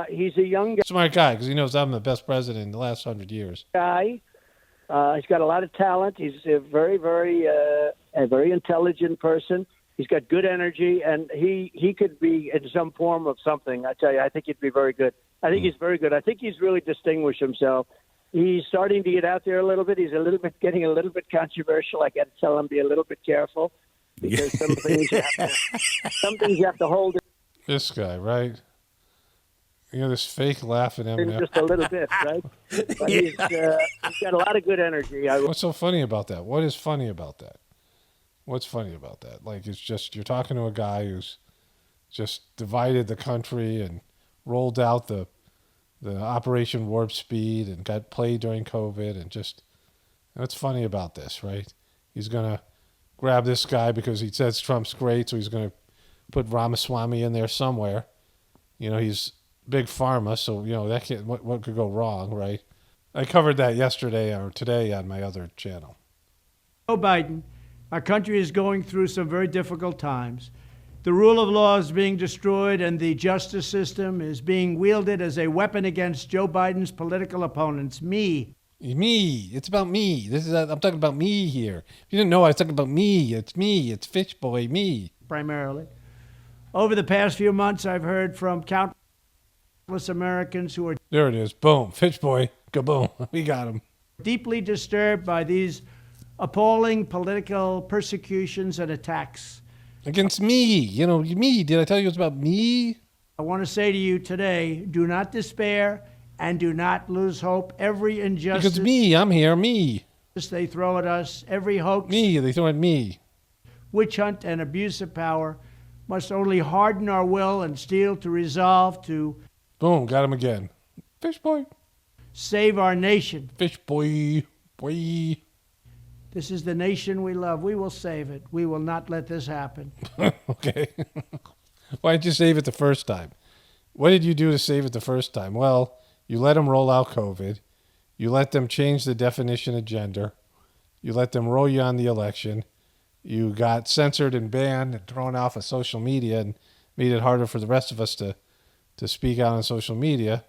He's a young guy. Smart guy, because he knows I'm the best president in the last 100 years. He's got a lot of talent. He's a very, very intelligent person. He's got good energy, and he could be in some form of something. I tell you, I think he'd be very good. I think he's very good. I think he's really distinguished himself. He's starting to get out there a little bit. He's getting a little bit controversial. I got to tell him, be a little bit careful, because some things you have to hold. This guy, right? This fake laugh at him. Just a little bit, right? But he's got a lot of good energy. What's so funny about that? What is funny about that? What's funny about that? Like, it's just, you're talking to a guy who's just divided the country and rolled out the Operation Warp Speed and got played during COVID, and just, what's funny about this, right? He's going to grab this guy because he says Trump's great, so he's going to put Ramaswamy in there somewhere. He's big pharma, so, that can't, what could go wrong, right? I covered that yesterday or today on my other channel. Joe Biden, our country is going through some very difficult times. The rule of law is being destroyed, and the justice system is being wielded as a weapon against Joe Biden's political opponents. Me. It's about me. I'm talking about me here. If you didn't know, I was talking about me. It's me. It's Fish Boy, me. Primarily. Over the past few months, I've heard from countless Americans who are... There it is. Boom. Fish Boy. Kaboom. We got him. ...deeply disturbed by these appalling political persecutions and attacks. Against me. Me. Did I tell you it's about me? I want to say to you today, do not despair and do not lose hope. Every injustice... Because me. I'm here. Me. ...they throw at us, every hoax... Me. They throw at me. ...witch hunt and abuse of power must only harden our will and steel to resolve to... Boom. Got him again. Fish Boy. ...save our nation. Fish Boy. Boy. This is the nation we love. We will save it. We will not let this happen. Okay. Why didn't you save it the first time? What did you do to save it the first time? Well, you let them roll out COVID. You let them change the definition of gender. You let them roll you on the election. You got censored and banned and thrown off of social media and made it harder for the rest of us to speak out on social media.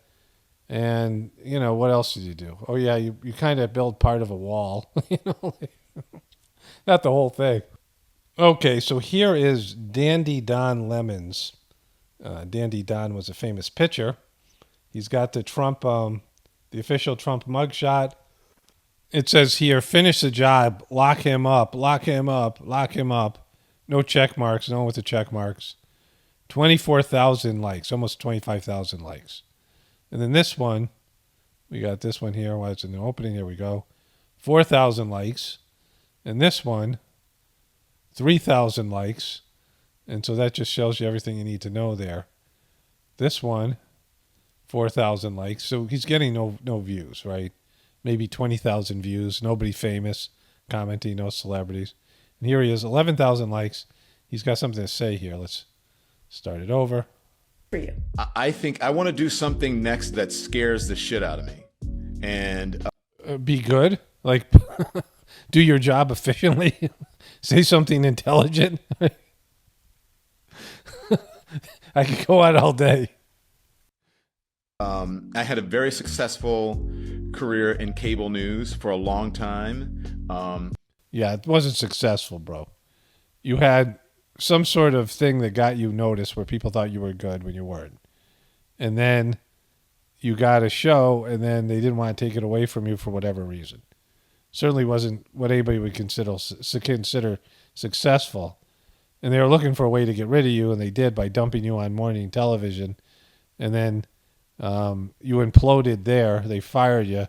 And, what else did you do? Oh, yeah, you kind of build part of a wall. Not the whole thing. Okay, so here is Dandy Don Lemons. Dandy Don was a famous pitcher. He's got the Trump, the official Trump mugshot. It says here, finish the job, lock him up, lock him up, lock him up. No check marks, no one with the check marks. 24,000 likes, almost 25,000 likes. And then this one, we got this one here. Why it's in the opening, there we go. 4,000 likes. And this one, 3,000 likes. And so that just shows you everything you need to know there. This one, 4,000 likes. So he's getting no views, right? Maybe 20,000 views. Nobody famous commenting, no celebrities. And here he is, 11,000 likes. He's got something to say here. Let's start it over. For you. I think I want to do something next that scares the shit out of me. And be good? Like do your job efficiently, say something intelligent. I could go on all day. I had a very successful career in cable news for a long time. Yeah, it wasn't successful, bro. You had some sort of thing that got you noticed where people thought you were good when you weren't. And then you got a show, and then they didn't want to take it away from you for whatever reason. Certainly wasn't what anybody would consider successful. And they were looking for a way to get rid of you, and they did by dumping you on morning television. And then you imploded there. They fired you.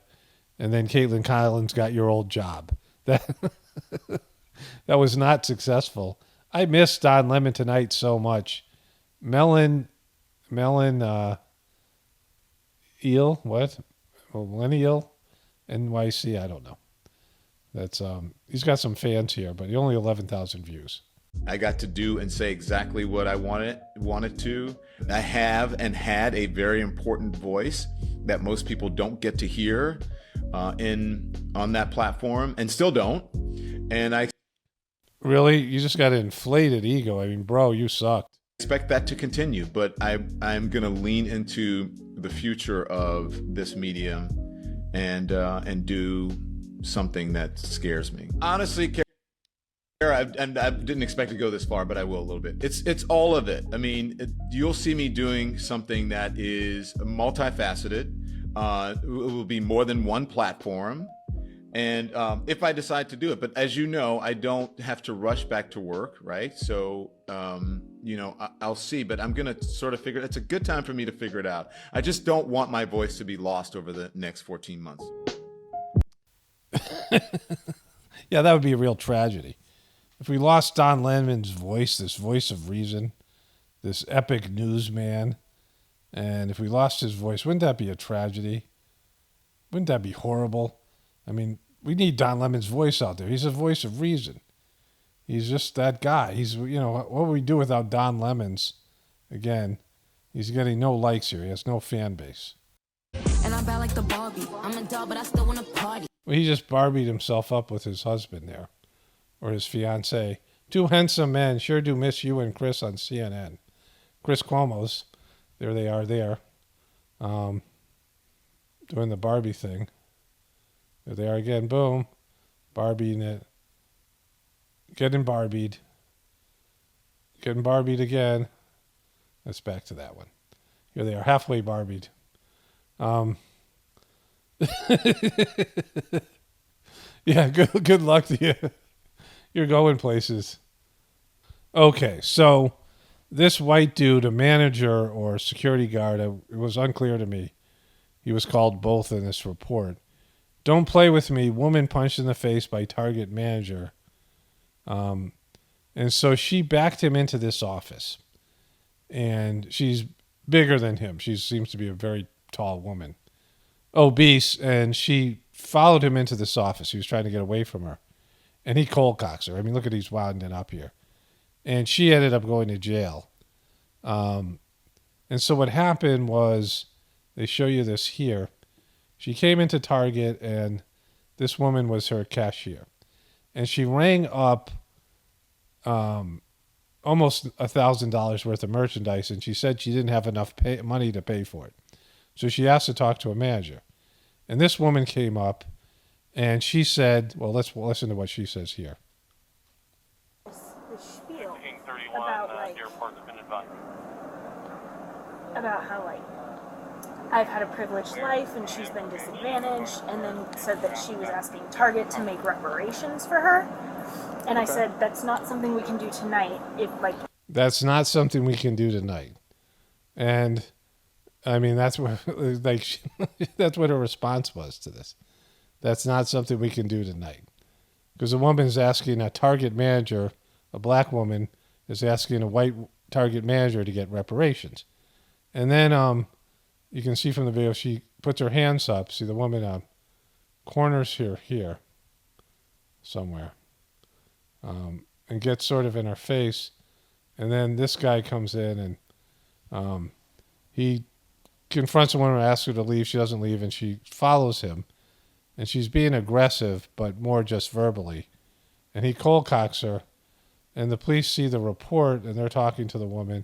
And then Caitlin Collins got your old job. That was not successful. I miss Don Lemon Tonight so much. Melon Eel, what? Millennial NYC, I don't know. That's he's got some fans here, but only 11,000 views. I got to do and say exactly what I wanted to. I have and had a very important voice that most people don't get to hear on that platform, and still don't. And I really, you just got an inflated ego. I mean, bro, you sucked. Expect that to continue, but I'm going to lean into the future of this medium and do something that scares me. Honestly, I didn't expect to go this far, but I will a little bit. It's all of it. I mean, you'll see me doing something that is multifaceted. It will be more than one platform. And if I decide to do it, but as you know, I don't have to rush back to work, right? So, I'll see, but I'm going to sort of it's a good time for me to figure it out. I just don't want my voice to be lost over the next 14 months. Yeah, that would be a real tragedy. If we lost Don Lemon's voice, this voice of reason, this epic newsman, and if we lost his voice, wouldn't that be a tragedy? Wouldn't that be horrible? I mean, we need Don Lemon's voice out there. He's a voice of reason. He's just that guy. What would we do without Don Lemon's? Again, he's getting no likes here. He has no fan base. And I'm bad like the Barbie. I'm a doll, but I still want to party. Well, he just Barbied himself up with his husband there, or his fiancée. Two handsome men. Sure do miss you and Chris on CNN. Chris Cuomo's. There they are there. Doing the Barbie thing. There they are again. Boom. Barbieing it. Getting Barbied. Getting Barbied again. Let's back to that one. Here they are. Halfway Barbied. Yeah, good luck to you. You're going places. Okay, so this white dude, a manager or a security guard, it was unclear to me. He was called both in this report. Don't play with me. Woman punched in the face by Target manager. And so she backed him into this office. And she's bigger than him. She seems to be a very tall woman. Obese. And she followed him into this office. He was trying to get away from her. And he cold cocks her. I mean, look at he's winding up here. And she ended up going to jail. And so what happened was, they show you this here. She came into Target, and this woman was her cashier. And she rang up almost $1,000 worth of merchandise, and she said she didn't have enough money to pay for it. So she asked to talk to a manager. And this woman came up, and she said, well, let's listen to what she says here. The spiel about, about how, I've had a privileged life and she's been disadvantaged, and then said that she was asking Target to make reparations for her. And I said, that's not something we can do tonight. That's not something we can do tonight. And I mean, that's what that's what her response was to this. That's not something we can do tonight. Because a woman's asking a Target manager, a black woman, is asking a white Target manager to get reparations. And then you can see from the video, she puts her hands up. See, the woman corners here somewhere, and gets sort of in her face. And then this guy comes in, and he confronts the woman and asks her to leave. She doesn't leave, and she follows him. and she's being aggressive, but more just verbally. And he cold cocks her, and the police see the report, and they're talking to the woman.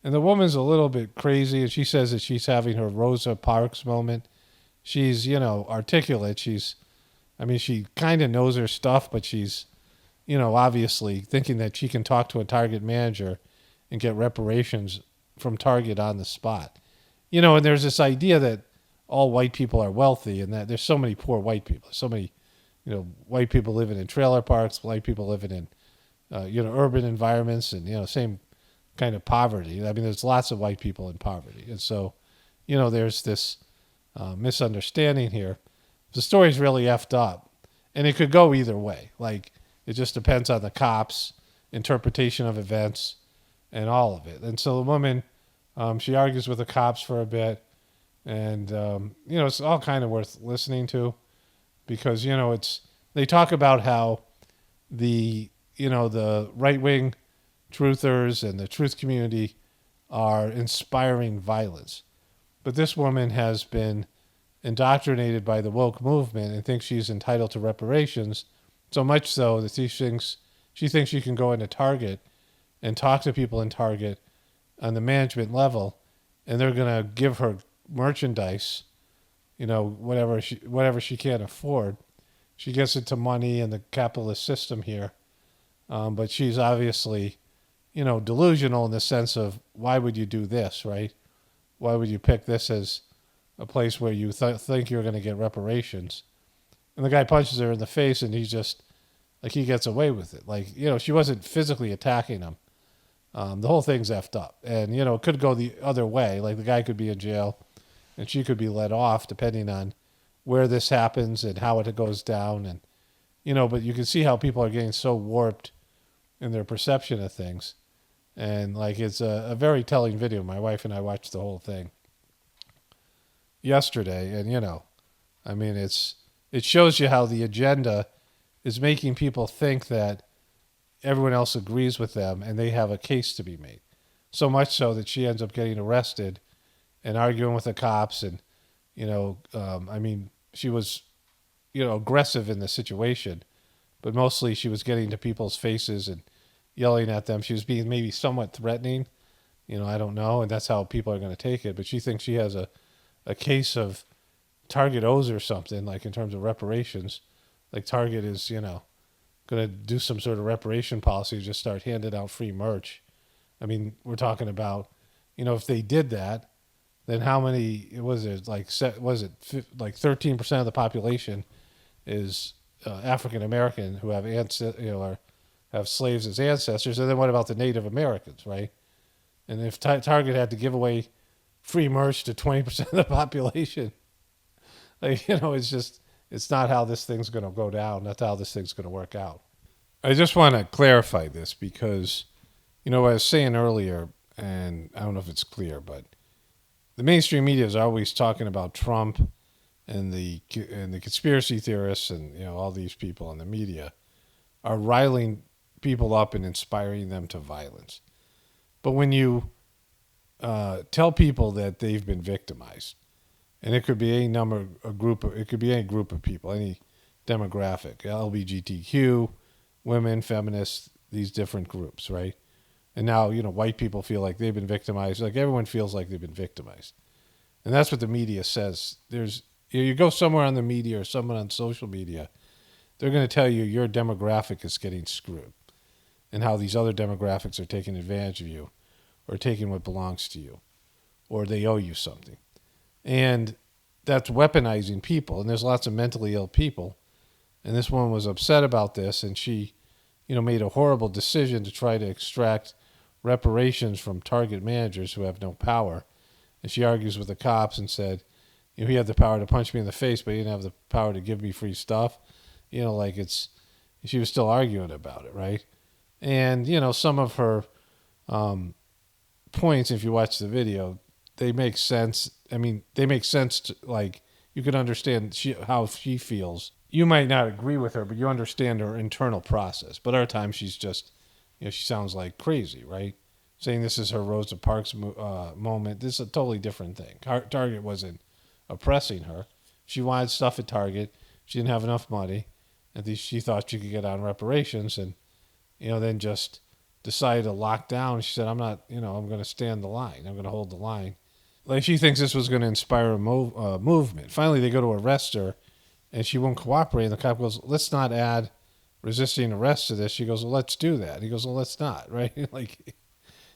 And the woman's a little bit crazy, and she says that she's having her Rosa Parks moment. She's, articulate. She kind of knows her stuff, but she's, obviously thinking that she can talk to a Target manager and get reparations from Target on the spot. And there's this idea that all white people are wealthy and that there's so many poor white people. So many, white people living in trailer parks, white people living in, urban environments and, same kind of poverty. There's lots of white people in poverty. And so, there's this misunderstanding here. The story's really effed up, and it could go either way. Like, it just depends on the cops' interpretation of events and all of it. And so the woman, she argues with the cops for a bit, and, it's all kind of worth listening to because, they talk about how the right-wing truthers and the truth community are inspiring violence. But this woman has been indoctrinated by the woke movement and thinks she's entitled to reparations, so much so that she thinks she can go into Target and talk to people in Target on the management level, and they're going to give her merchandise, whatever she can't afford. She gets into money and the capitalist system here, but she's obviously, delusional in the sense of why would you do this, right? Why would you pick this as a place where you think you're going to get reparations? And the guy punches her in the face, and he's just like, he gets away with it. Like, she wasn't physically attacking him. The whole thing's effed up. And, it could go the other way. Like, the guy could be in jail, and she could be let off, depending on where this happens and how it goes down. And, but you can see how people are getting so warped in their perception of things. And, like, it's a very telling video. My wife and I watched the whole thing yesterday, and it shows you how the agenda is making people think that everyone else agrees with them and they have a case to be made. So much so that she ends up getting arrested and arguing with the cops, and she was aggressive in the situation, but mostly she was getting to people's faces and yelling at them. She was being maybe somewhat threatening, I don't know, and that's how people are going to take it. But she thinks she has a case of Target owes or something, like in terms of reparations. Like Target is, going to do some sort of reparation policy, just start handing out free merch. We're talking about, if they did that, then how many, was it like 13% of the population is African American who have or have slaves as ancestors, and then what about the Native Americans, right? And if Target had to give away free merch to 20% of the population, it's not how this thing's going to go down. That's how this thing's going to work out. I just want to clarify this because, I was saying earlier, and I don't know if it's clear, but the mainstream media is always talking about Trump and the conspiracy theorists and, all these people in the media are riling people up and inspiring them to violence. But when you tell people that they've been victimized, and it could be it could be any group of people, any demographic, LGBTQ, women, feminists, these different groups, right? And now, white people feel like they've been victimized. Like everyone feels like they've been victimized. And that's what the media says. You go somewhere on the media or someone on social media, they're going to tell you your demographic is getting screwed and how these other demographics are taking advantage of you or taking what belongs to you or they owe you something. And that's weaponizing people. And there's lots of mentally ill people. And this woman was upset about this, and she, made a horrible decision to try to extract reparations from Target managers who have no power. And she argues with the cops and said, he had the power to punch me in the face, but he didn't have the power to give me free stuff. She was still arguing about it, right? And, some of her points, if you watch the video, they make sense. They make sense to, you can understand how she feels. You might not agree with her, but you understand her internal process. But other times she's just, she sounds like crazy, right? Saying this is her Rosa Parks moment. This is a totally different thing. Target wasn't oppressing her. She wanted stuff at Target. she didn't have enough money, and she thought she could get on reparations, and then just decided to lock down. She said, I'm not, I'm going to stand the line. I'm going to hold the line. Like, she thinks this was going to inspire a movement. Finally, they go to arrest her, and she won't cooperate. And the cop goes, let's not add resisting arrest to this. She goes, well, let's do that. He goes, well, let's not, right? Like,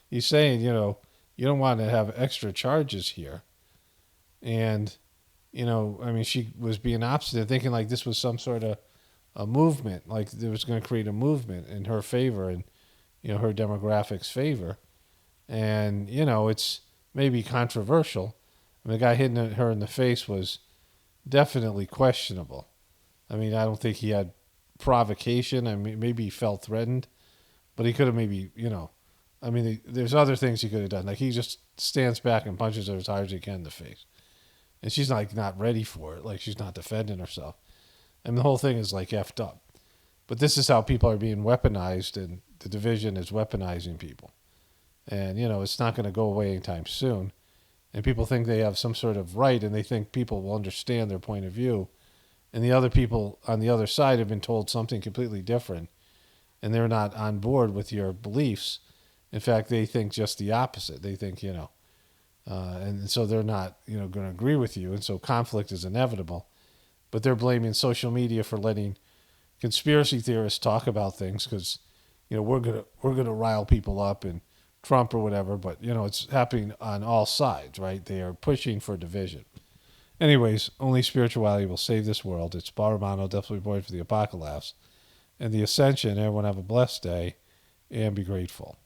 he's saying, you don't want to have extra charges here. And, she was being obstinate, thinking like this was some sort of a movement, like it was going to create a movement in her favor and, her demographics' favor. And, it's maybe controversial. The guy hitting her in the face was definitely questionable. I don't think he had provocation. Maybe he felt threatened, but he could have maybe, there's other things he could have done. Like, he just stands back and punches her as hard as he can in the face. And she's like not ready for it. Like, she's not defending herself. And the whole thing is like effed up. But this is how people are being weaponized, and the division is weaponizing people. And, it's not going to go away anytime soon. And people think they have some sort of right, and they think people will understand their point of view. And the other people on the other side have been told something completely different, and they're not on board with your beliefs. In fact, they think just the opposite. They think, and so they're not, going to agree with you. And so conflict is inevitable. But they're blaming social media for letting conspiracy theorists talk about things because, we're gonna rile people up and Trump or whatever. But it's happening on all sides, right? They are pushing for division. Anyways, only spirituality will save this world. It's Paul Romano, definitely born for the apocalypse and the ascension. Everyone have a blessed day and be grateful.